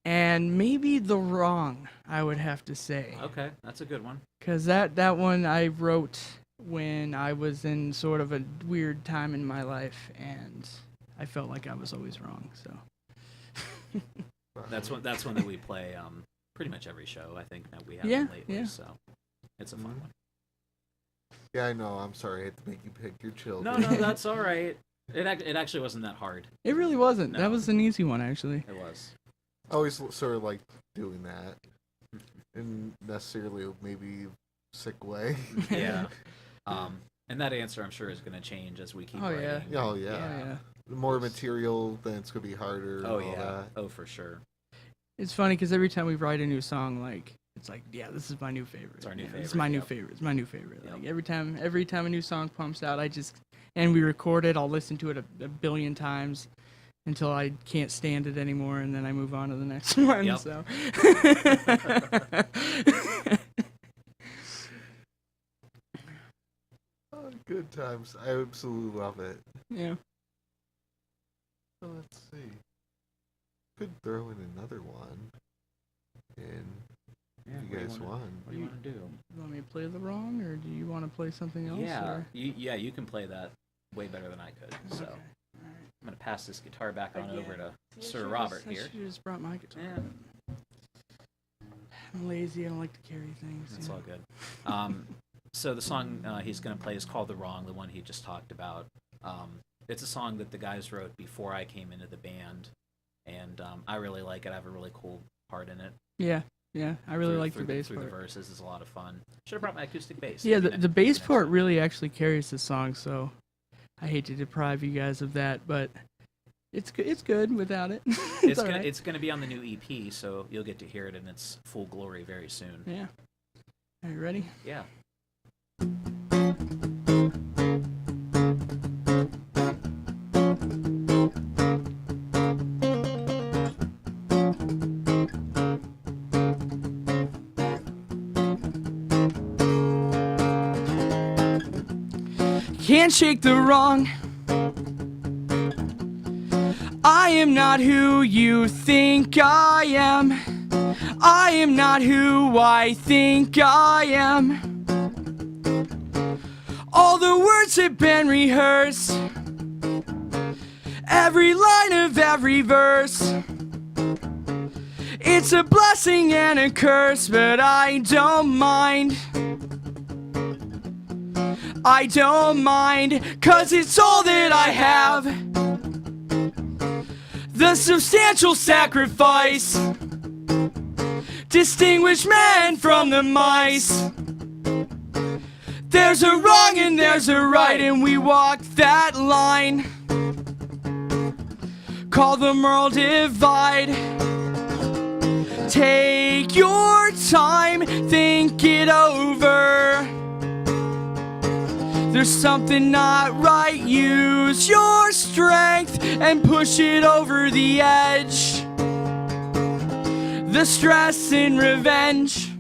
And maybe The Wrong, I would have to say. Okay, that's a good one. Because that one I wrote when I was in sort of a weird time in my life, and I felt like I was always wrong, so. That's one that we play pretty much every show. I think that we have Yeah, lately. yeah. So it's a fun one. Yeah, I know. I'm sorry. I had to make you pick your children. No, that's all right. It actually wasn't that hard. It really wasn't. No. That was an easy one, actually. It was. I always sort of like doing that. In necessarily maybe sick way. Yeah. And that answer, I'm sure, is going to change as we keep Oh, writing. yeah. Oh, yeah. Yeah. more material, then it's gonna be harder. Oh and all yeah. that. Oh for sure. It's funny because every time we write a new song, like it's like, yeah, this is my new favorite. It's our new It's favorite, my new yep. favorite. It's my new favorite. Yep. Like every time a new song pumps out, and we record it. I'll listen to it a billion times until I can't stand it anymore, and then I move on to the next one. Yep. So. Oh, good times. I absolutely love it. Yeah. So let's see. Could throw in another one. And Yeah, if you guys want. What do you want to do? You want me to play the wrong, or do you want to play something else? Yeah, Or? you can play that way better than I could. So Okay. I'm gonna pass this guitar back on Again. over to I Sir should've Robert I here. should've just brought my guitar. Yeah, I'm lazy. I don't like to carry things. that's you all know. good. So the song he's gonna play is called "The Wrong," the one he just talked about. It's a song that the guys wrote before I came into the band, and I really like it. I have a really cool part in it. Yeah. I really like the through bass through part. the verses is a lot of fun. Should have brought my acoustic bass. Yeah, Maybe the next- bass next part time. really actually carries the song, so I hate to deprive you guys of that, but it's good without it. It's all gonna right. it's gonna be on the new EP, so you'll get to hear it in its full glory very soon. Yeah. Are you ready? Yeah. Can't shake the wrong. I am not who you think I am. I am not who I think I am. All the words have been rehearsed. Every line of every verse. It's a blessing and a curse, but I don't mind. I don't mind, 'cause it's all that I have. The substantial sacrifice. Distinguish men from the mice. There's a wrong and there's a right, and we walk that line. Call the moral divide. Take your time, think it over. There's something not right, use your strength and push it over the edge. The stress and revenge.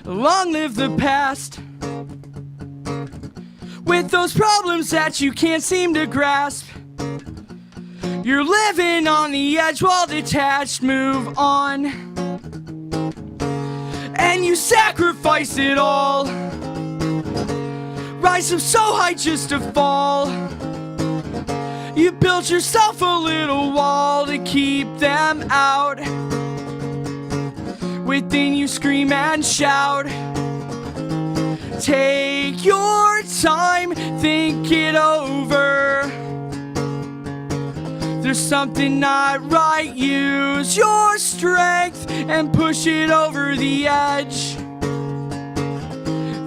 Long live the past. With those problems that you can't seem to grasp. You're living on the edge while detached, move on. And you sacrifice it all. Rise up so high just to fall. You built yourself a little wall to keep them out. Within you scream and shout. Take your time, think it over. There's something not right, use your strength and push it over the edge.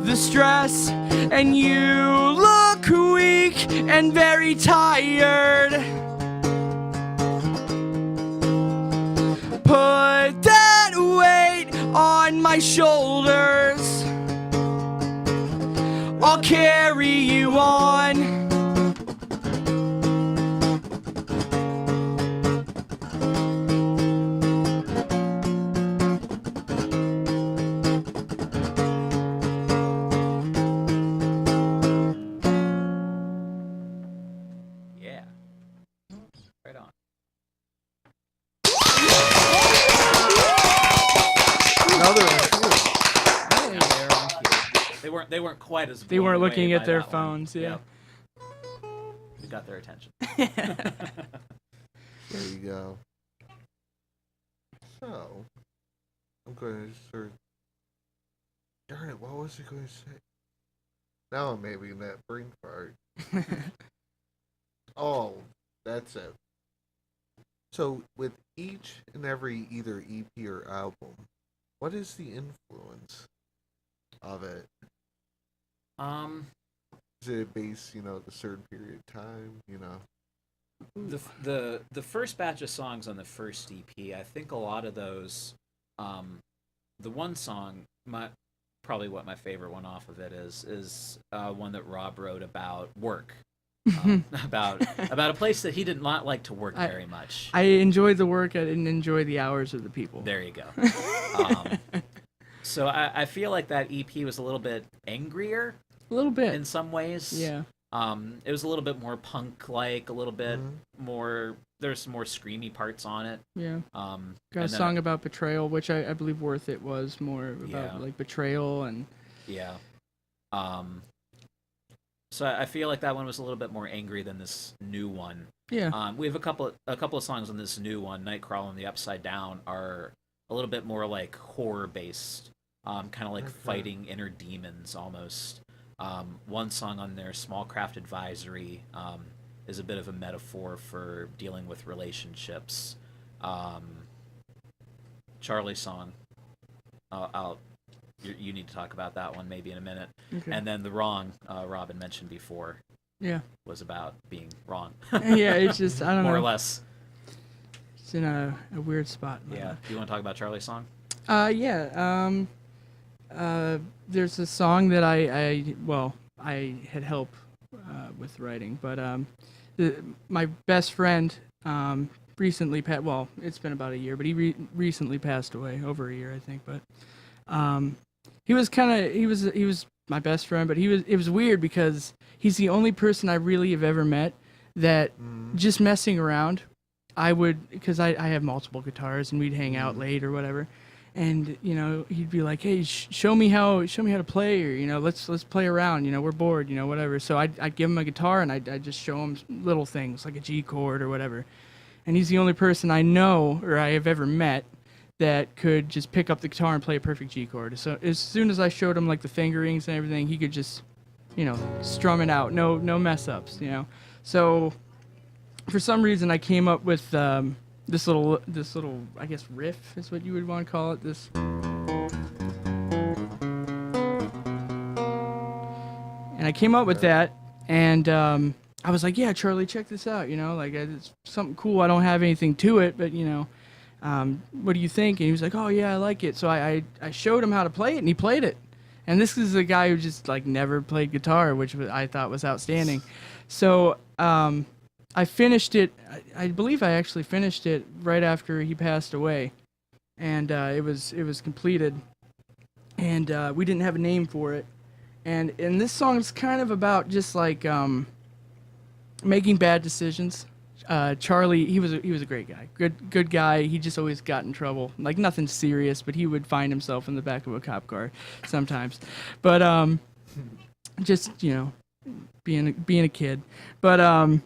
The stress, and you look weak and very tired. Put that weight on my shoulders. I'll carry you on. Yeah. Right on. Another one too. Yeah, they're on cue. They weren't quite as. They blown weren't away looking by at their that one. phones, yeah. Yep. We got their attention. There you go. So, I'm going to start. Darn it, what was he going to say? Now I'm maybe in that brain fart. Oh, that's it. So with each and every either EP or album, what is the influence of it? Um, Is it based, the certain period of time, the first batch of songs on the first EP, I think a lot of those, the one song, probably what my favorite one off of it is one that Rob wrote about work. About a place that he did not like to work very much. I enjoyed the work. I didn't enjoy the hours of the people. There you go. So I feel like that EP was a little bit angrier. A little bit. In some ways. Yeah. It was a little bit more punk-like, a little bit more. There's some more screamy parts on it. Yeah. Got a song about betrayal, which I believe Worth It was more about like betrayal and. Yeah. So I feel like that one was a little bit more angry than this new one. Yeah. We have a couple of songs on this new one, Nightcrawler and the Upside Down, are a little bit more like horror based, kind of like fighting inner demons almost. One song on there, Small Craft Advisory, is a bit of a metaphor for dealing with relationships. Charlie's song, you need to talk about that one maybe in a minute. Okay. And then The Wrong, Robin mentioned before, was about being wrong. Yeah, it's just, I don't know. More or less. It's in a weird spot. Yeah. Do you want to talk about Charlie's song? Yeah. There's a song that I had help with writing, but my best friend recently passed. Well, it's been about a year, but he recently passed away, over a year, I think. But he was my best friend, but it was weird because he's the only person I really have ever met that just messing around, because I have multiple guitars and we'd hang out late or whatever. And he'd be like, "Hey, show me how to play," or let's play around. We're bored, whatever. So I'd give him a guitar and I'd just show him little things like a G chord or whatever. And he's the only person I know or I have ever met that could just pick up the guitar and play a perfect G chord. So as soon as I showed him like the fingerings and everything, he could just strum it out, no mess ups. So for some reason I came up with. This little, I guess, riff is what you would want to call it. This, and I came up with that, and I was like, "Yeah, Charlie, check this out. Like it's something cool. I don't have anything to it, but what do you think?" And he was like, "Oh yeah, I like it." So I showed him how to play it, and he played it. And this is a guy who just like never played guitar, which I thought was outstanding. So. I finished it. I believe I actually finished it right after he passed away, and it was completed. And we didn't have a name for it. And this song is kind of about just like making bad decisions. Charlie, he was a great guy, good guy. He just always got in trouble, like nothing serious, but he would find himself in the back of a cop car sometimes. But just being a kid, but.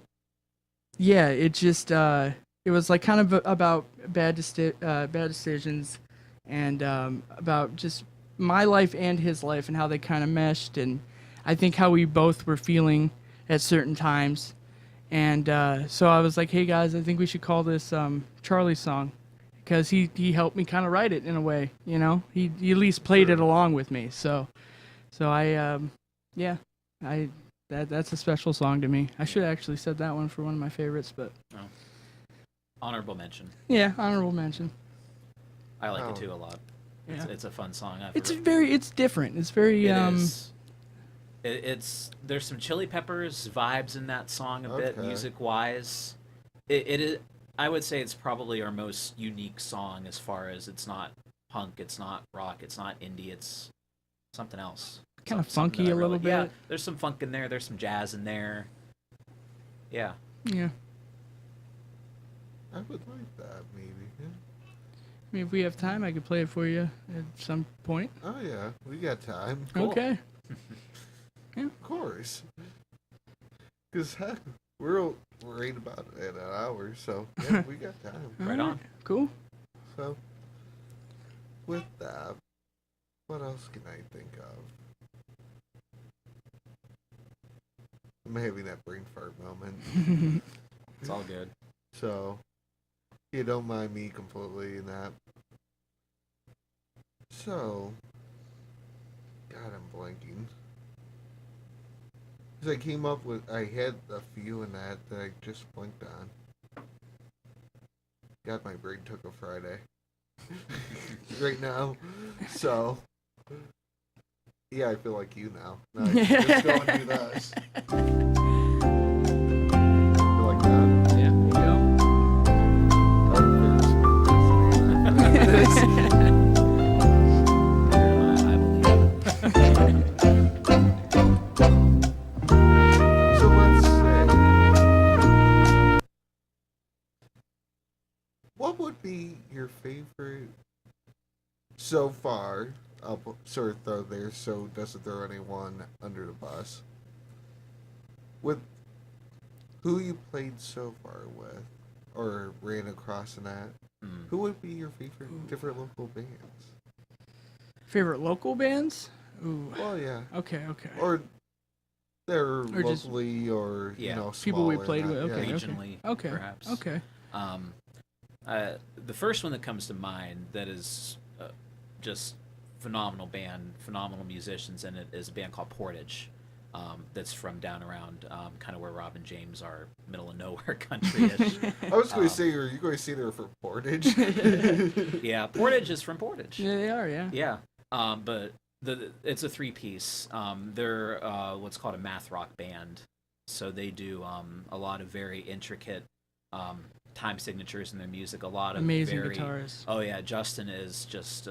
Yeah, it just it was like kind of about bad decisions, and about just my life and his life and how they kind of meshed, and I think how we both were feeling at certain times, and so I was like, hey guys, I think we should call this Charlie's song, because he helped me kind of write it in a way, he at least played it along with me, so I That's a special song to me. I should have actually said that one for one of my favorites, but... Oh. Honorable mention. Yeah, honorable mention. I like it too a lot. Yeah. It's a fun song. It's different. It's very... It is. There's some Chili Peppers vibes in that song a bit, music-wise. It is... I would say it's probably our most unique song as far as it's not punk, it's not rock, it's not indie, it's something else. Kind of funky a little bit. Yeah, there's some funk in there. There's some jazz in there. Yeah. Yeah. I would like that, maybe. Yeah. I mean, if we have time, I could play it for you at some point. Oh, yeah. We got time. Cool. Okay. Yeah. Of course. Because we're right about at an hour, so yeah, we got time. Right on. Cool. So, with that, what else can I think of? I'm having that brain fart moment. It's all good. So, you don't mind me completely in that. So, God, I'm blanking. 'Cause I came up with, I had a few in that I just blanked on. God, my brain took a Friday. Right now. So, yeah, I feel like you now. Nice. Let's go and do this. You like that? Yeah, there So let's say, what would be your favorite so far? I'll sort of throw there so it doesn't throw anyone under the bus. With who you played so far with, or ran across in that, who would be your favorite different local bands? Favorite local bands? Ooh. Well, yeah. Okay. Or they're just- locally, or Yeah. you know, People we smaller played than with, that, okay. yeah. regionally, Okay. perhaps. Okay. The first one that comes to mind that is just phenomenal band, phenomenal musicians in it is a band called Portage. That's from down around kind of where Rob and James are, middle of nowhere country-ish. I was going to say, are you going to see there for Portage? Yeah, Portage is from Portage. Yeah, they are. Yeah. Yeah, but it's a three-piece. They're what's called a math rock band, so they do a lot of very intricate time signatures in their music. A lot of Amazing very, guitarist. Oh yeah, Justin is just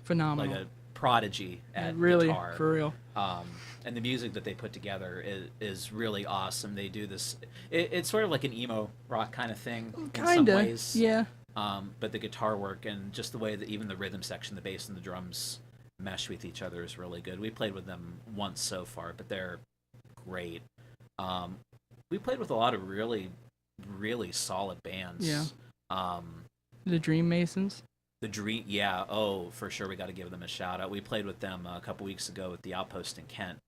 Phenomenal. like a prodigy at really, guitar. for real. And the music that they put together is really awesome. They do this. It's sort of like an emo rock kind of thing in some Kinda. ways. Yeah. But the guitar work and just the way that even the rhythm section, the bass and the drums mesh with each other is really good. We played with them once so far, but they're great. We played with a lot of really, really solid bands. Yeah. The Dream Masons. The Dream, yeah. Oh, for sure, we got to give them a shout out. We played with them a couple weeks ago at the Outpost in Kent.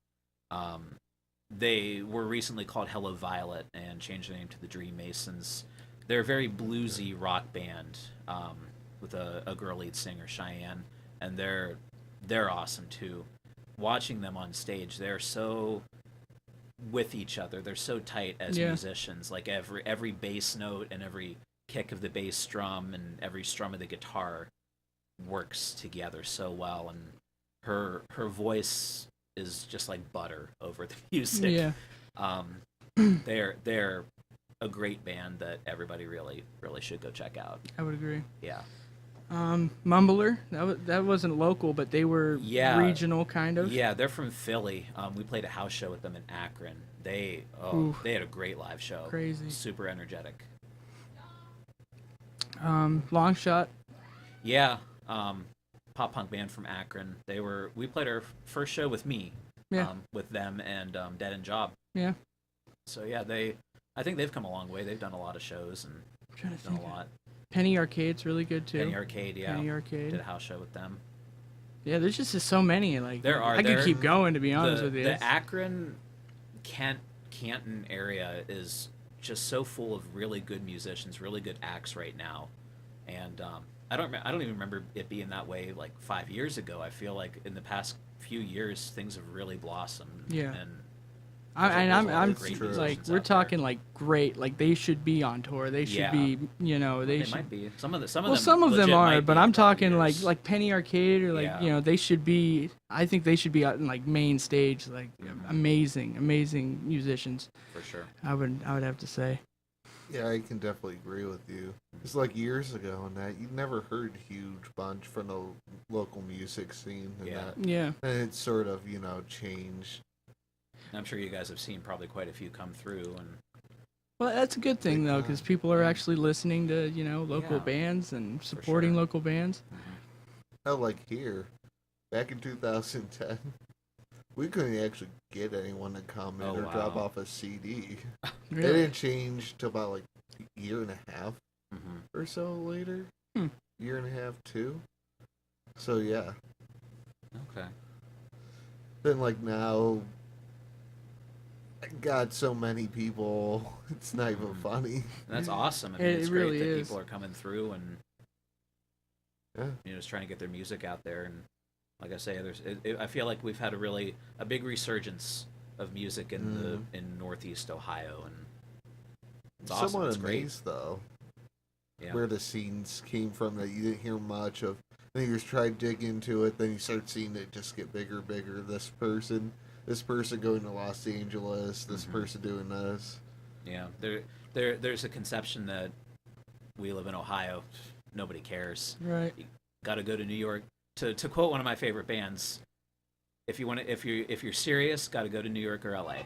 They were recently called Hello Violet and changed their name to the Dream Masons. They're a very bluesy rock band with a girl lead singer, Cheyenne, and they're awesome too. Watching them on stage, they're so with each other. They're so tight as musicians. Like every bass note and every kick of the bass drum and every strum of the guitar works together so well, and her voice is just like butter over the music. Yeah. They're a great band that everybody really should go check out. I would agree. Yeah. Mumbler. That wasn't local, but they were Yeah. regional kind of. Yeah, they're from Philly. We played a house show with them in Akron. They had a great live show. Crazy. Super energetic. Long Shot. Yeah. Pop punk band from Akron. We played our first show with me. Yeah. With them and Dead End Job. Yeah. So yeah, I think they've come a long way. They've done a lot of shows and I'm trying to done think. a lot. Penny Arcade's really good too. Penny Arcade, yeah. Penny Arcade. Did a house show with them. Yeah, there's just so many. Like I There- could keep going, to be honest with you. The Akron, Canton area is just so full of really good musicians, really good acts right now, and I don't even remember it being that way like 5 years ago. I feel like in the past few years things have really blossomed. Yeah. And I'm great musicians like out we're there. talking like great. Like they should be on tour. They should Yeah. be. They They should. might be some of them. Well, some of them legit are, might but be I'm in 5 talking years. like Penny Arcade or Yeah. they should be. I think they should be out in like main stage. Like amazing musicians. for sure. I would have to say. Yeah, I can definitely agree with you. It's like years ago and that you never heard huge bunch from the local music scene and Yeah. that. Yeah. And it's sort of, changed. I'm sure you guys have seen probably quite a few come through, and Well, that's a good thing Big though, time. because people are actually listening to local Yeah. bands and supporting sure. local bands. Hell, like here, back in 2010, we couldn't actually get anyone to come in Oh, or drop wow. off a CD. It Really? didn't change till about like a year and a half or so later. Hmm. Year and a half, too. So yeah. okay. Then like now, got so many people. It's not even funny. And that's awesome. I mean, It it's really great that is. people are coming through and Yeah. just trying to get their music out there. And like I say, I feel like we've had a big resurgence of music in Northeast Ohio, and it's awesome. Somewhat It's great. amazed though Yeah. where the scenes came from that you didn't hear much of. Then you just try to dig into it, then you start seeing it just get bigger, bigger. This person going to Los Angeles, this Mhm. person doing this. Yeah, there's a conception that we live in Ohio, nobody cares. Right. Got to go to New York. To quote one of my favorite bands, if you're serious, got to go to New York or LA,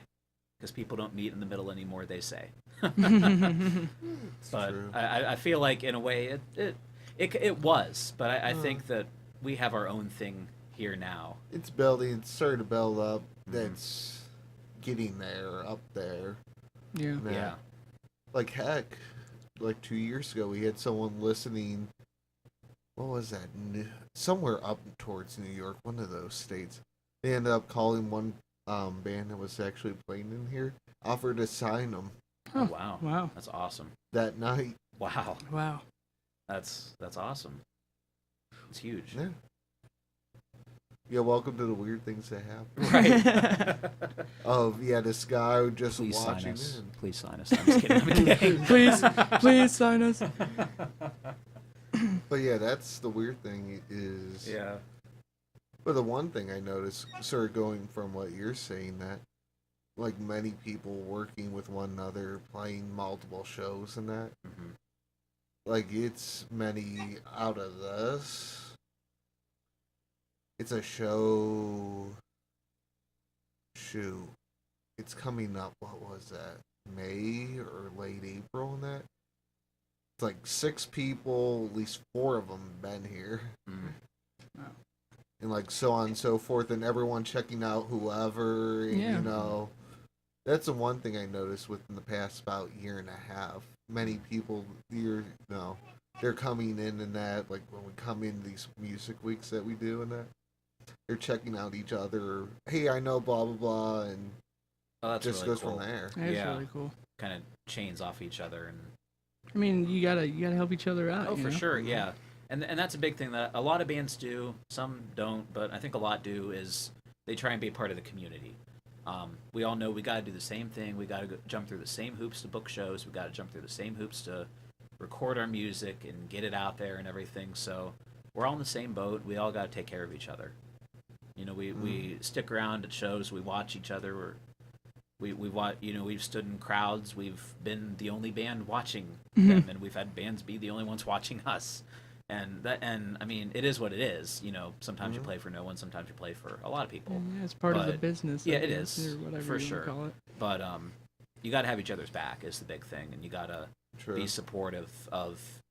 because people don't meet in the middle anymore. They say. It's But true. I feel like in a way it was, but I think that we have our own thing here now. It's building, it's starting to build up. That's getting there, up there. Yeah. Nah. Yeah. Like heck, like 2 years ago, we had someone listening. What was that? Somewhere up towards New York, one of those states. They ended up calling one band that was actually playing in here, offered to sign them Oh, wow. Wow. That's awesome. that night. Wow. Wow. That's awesome. It's huge. Yeah. Yeah, welcome to the weird things that happen. Right. Of this guy just Please sign watching us. it. Please sign us. I'm just kidding. I'm kidding. Please sign us. But yeah, that's the weird thing is. Yeah. But the one thing I noticed, sort of going from what you're saying, that like many people working with one another, playing multiple shows and that, Mhm. like it's many out of this. It's a show. Shoot, it's coming up. What was that? May or late April? And that. It's like 6 people. At least 4 of them been here. Mm. And like so on and so forth, and everyone checking out whoever, and, Yeah. that's the one thing I noticed within the past about year and a half. Many people, they're coming in and that, like when we come in these music weeks that we do and that, they're checking out each other. Hey, I know blah blah blah, and Oh, that's just really goes cool. from there. That's Yeah. really cool. Kind of chains off each other and. I mean, you gotta help each other out. Oh, you for know? sure, yeah. And that's a big thing that a lot of bands do. Some don't, but I think a lot do. Is they try and be a part of the community. We all know we got to do the same thing. We got to jump through the same hoops to book shows. We got to jump through the same hoops to record our music and get it out there and everything. So we're all in the same boat. We all got to take care of each other. We stick around at shows. We watch each other. We watch. We've stood in crowds. We've been the only band watching them, and we've had bands be the only ones watching us. And I mean, it is what it is. Sometimes you play for no one. Sometimes you play for a lot of people. Yeah, it's part of the But- business. yeah, I it guess, is, or whatever for you sure. wanna call it. But you got to have each other's back is the big thing, and you got to True. be supportive of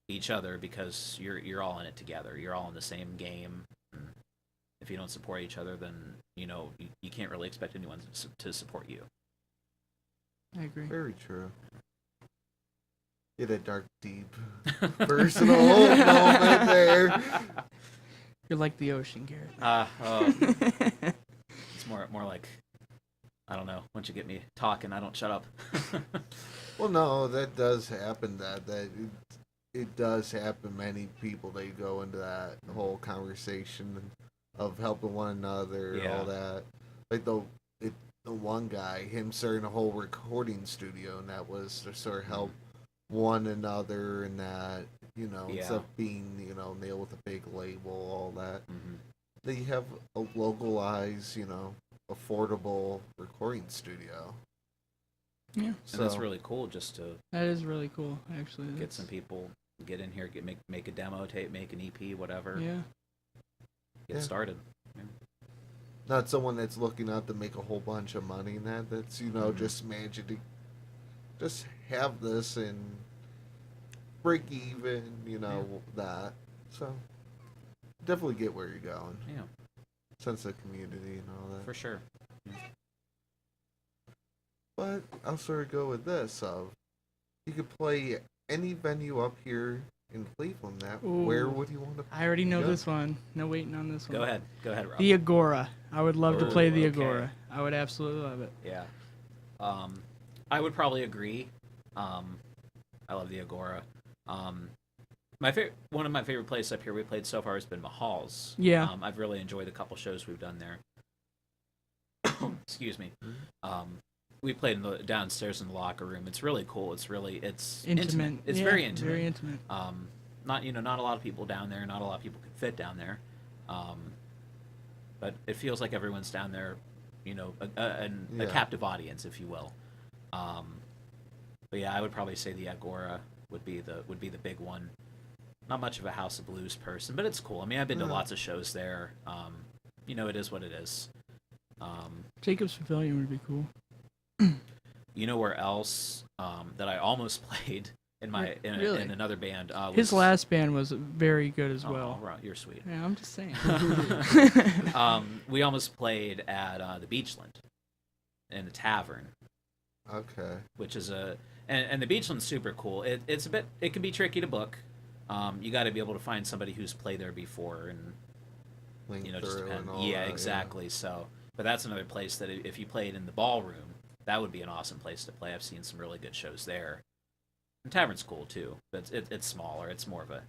each other because you're all in it together. You're all in the same game. And if you don't support each other, then you can't really expect anyone to support you. I agree. Very true. Get a dark, deep, personal moment there. You're like the ocean, Garrett. It's more like, I don't know. Once you get me talking, I don't shut up. Well, no, that does happen. That it does happen. Many people, they go into that whole conversation of helping one another, Yeah. all that. Like the one guy, him starting a whole recording studio, and that was to sort of help one another, and that Yeah. instead of being nailed with a big label, all that. Mhm. They have a localized, affordable recording studio. Yeah, And that's really cool just to that is really cool. Actually, get That's- some people get in here, make a demo tape, make an EP, whatever. Yeah. Get Yeah. started. Not someone that's looking out to make a whole bunch of money and that's just managing to just have this and break even, that. So definitely get where you're going. Yeah, Sense of community and all that. for sure. But I'll sort of go with this of you could play any venue up here in Cleveland. Where Ooh. would you want to play? I already know Yeah. this one. No waiting on this one. Go ahead, Rob. The Agora. I would love to Oh, play the okay. Agora. I would absolutely love it. Yeah, I would probably agree. I love the Agora. One of my favorite places up here we played so far has been Mahal's. Yeah. I've really enjoyed the couple shows we've done there. Excuse me. We played downstairs in the locker room. It's really cool. It's Intimate. It's Yeah, very intimate. Very intimate. Not a lot of people down there. Not a lot of people can fit down there. But it feels like everyone's down there, a captive audience, if you will. But yeah, I would probably say the Agora would be the big one. Not much of a House of Blues person, but it's cool. I mean, I've been to lots of shows there. It is what it is. Jacob's Pavilion would be cool. You know where else that I almost played in Really? in another band? His last band was very good as well. Oh, you're sweet. Yeah, I'm just saying. We almost played at the Beachland in a tavern. Okay. Which is and the Beachland's super cool. It can be tricky to book. You got to be able to find somebody who's played there before, and Link just through depend. and all Yeah, that, exactly. So, but that's another place that if you played in the ballroom, that would be an awesome place to play. I've seen some really good shows there. And Tavern's cool too, but it's smaller. It's more of an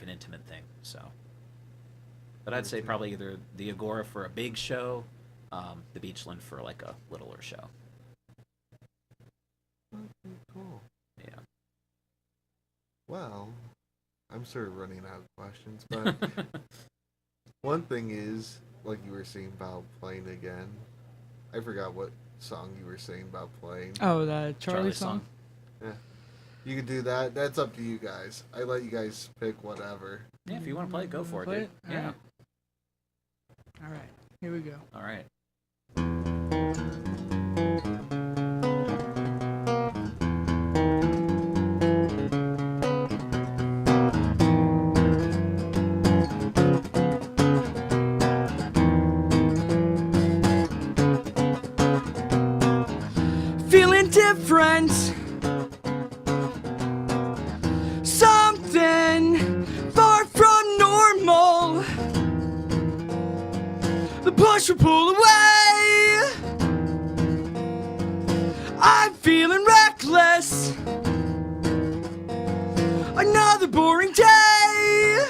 intimate thing. So, but I'd say probably either the Agora for a big show, the Beachland for like a littler show. Okay, cool. Yeah. Well, I'm sort of running out of questions, but one thing is, like you were saying about playing again, I forgot what song you were saying about playing. Oh, the Charlie song? Yeah. You can do that. That's up to you guys. I let you guys pick whatever. Yeah, if you want to play it, go for it, Play dude. it? Yeah. All right. Here we go. All right. Feeling different. Something far from normal. The push will pull away. I'm feeling reckless. Another boring day.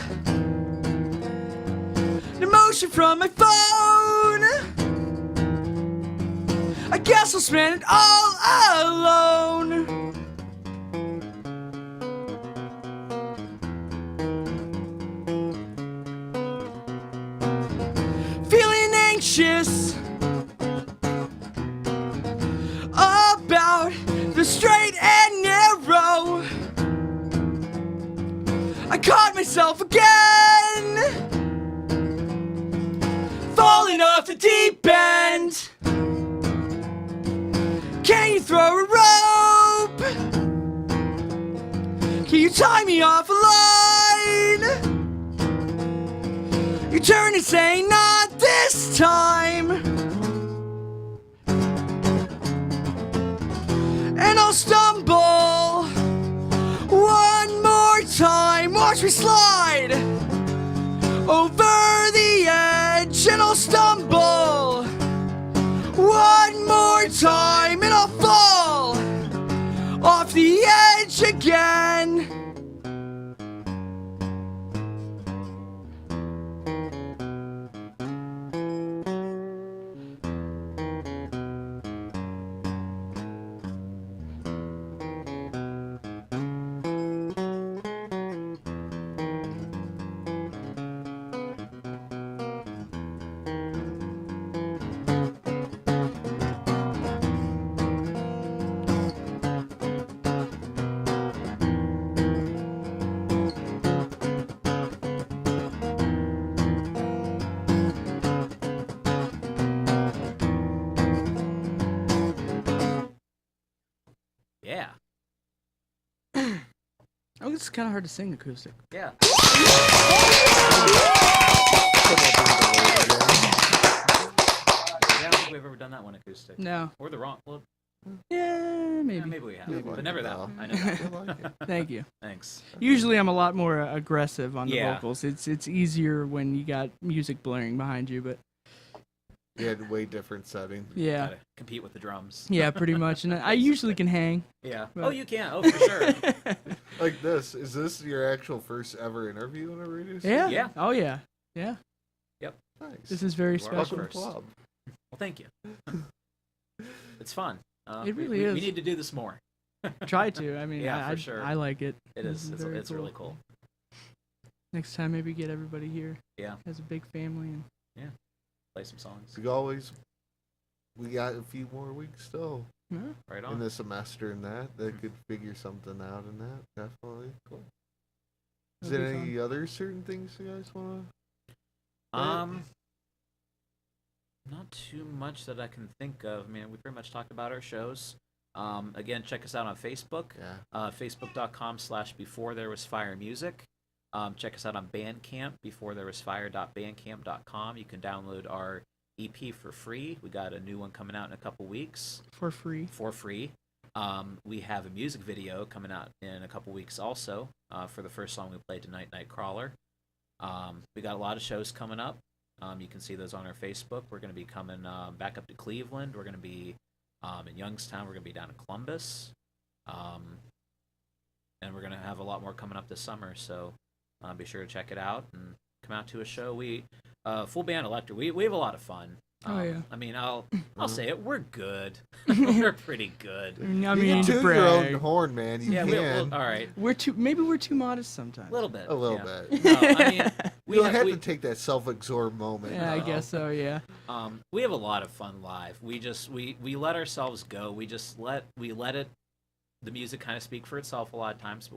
No motion from my phone. I guess I'll spend it all alone. Feeling anxious about the straight and narrow. I caught myself again, falling off the deep end. Can you throw a rope? Can you tie me off a line? You turn and say, not this time. And I'll stumble one more time. Watch me slide over the edge. And I'll stumble one more time, and I'll fall off the edge again. Yeah. Oh, it's kind of hard to sing acoustic. Yeah. I don't think we've ever done that one acoustic. No. Or the wrong. Well, Yeah, maybe. yeah, maybe we have, Yeah, but never that well. one. I know that. I like it. Thank you. Thanks. Usually I'm a lot more aggressive on the Yeah. vocals. It's easier when you got music blaring behind you, but You had a way different setting. Yeah. Gotta compete with the drums. Yeah, pretty much. And I usually can hang. Yeah. But- Oh, you can. Oh, for sure. Like this. Is this your actual first ever interview in a radio station? Yeah. Yeah. Oh yeah. Yeah. Nice. This is very You are special. Welcome first. club. Well, thank you. It's fun. It really we is. We need to do this more. Try to. I mean, Yeah, I, for sure. I like it. It This is. is very It's really cool. Next time, maybe get everybody here. Yeah. As a big family. And Play some songs. We got a few more weeks still yeah. Right in on. the semester and that could figure something out in that, definitely. Cool. Is That'd there be any other certain things you guys want to? Not too much that I can think of. I mean, we pretty much talked about our shows. Again, check us out on Facebook. Yeah. Facebook.com/before there was fire music. Check us out on Bandcamp, before there was fire.bandcamp.com. You can download our EP for free. We got a new one coming out in a couple weeks For free. for free. We have a music video coming out in a couple weeks also for the first song we played tonight, Nightcrawler. We got a lot of shows coming up. You can see those on our Facebook. We're going to be coming back up to Cleveland. We're going to be in Youngstown. We're going to be down in Columbus. And we're going to have a lot more coming up this summer. So be sure to check it out and come out to a show. We Full Band Electric. We have a lot of fun. Oh, yeah. I mean, I'll say it. We're good. We're pretty good. I You mean, can to toot your own brag. horn, man. You Yeah, can. all right. Maybe we're too modest sometimes. A little bit. A little yeah. bit. No, I mean, We don't have to take that self-absorbed moment. Yeah, I No. guess so. Yeah. we have a lot of fun live. We let ourselves go. We let it, the music kind of speak for itself a lot of times, but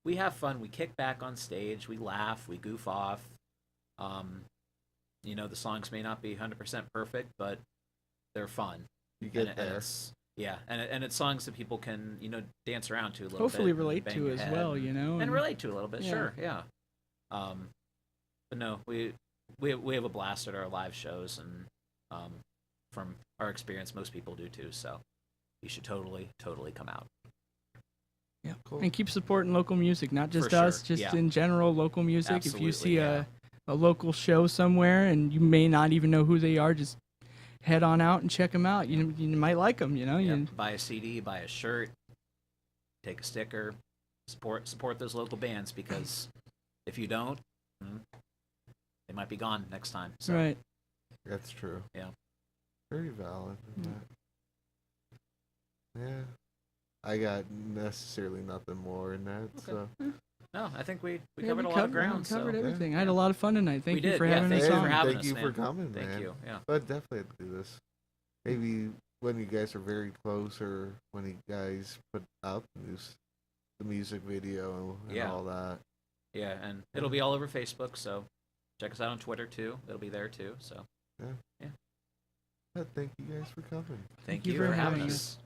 we have fun. We kick back on stage. We laugh. We goof off. The songs may not be 100% perfect, but they're fun. You get and there. it's songs that people can dance around to a little Hopefully bit. and relate bang to your as head well. and And relate to a little bit. Yeah. Sure, yeah. But no, we have a blast at our live shows, and from our experience, most people do too. So you should totally come out. Yeah. Cool. And keep supporting local music, not just For sure, us, just yeah. in general, local music. If you Absolutely, see yeah. a local show somewhere and you may not even know who they are, just head on out and check them out. You might like them, Yeah. You, Buy a CD, buy a shirt, take a sticker, support those local bands, because if you don't, they might be gone next time. So, right. That's true. Yeah. Very valid. in Mm. that. Yeah. I got necessarily nothing more in that. Okay. So No, I think we Yeah, covered a lot of ground. We covered so. everything. I had a lot of fun tonight. Thank We you did, for yeah, having thank us you on. for having thank us, you man. for coming, Thank man. you. Yeah. But definitely have to do this. Maybe when you guys are very close, or when you guys put out the music video and Yeah. all that. Yeah, and it'll be all over Facebook, so check us out on Twitter too. It'll be there too. So But thank you guys for coming. thank you you for for having having us.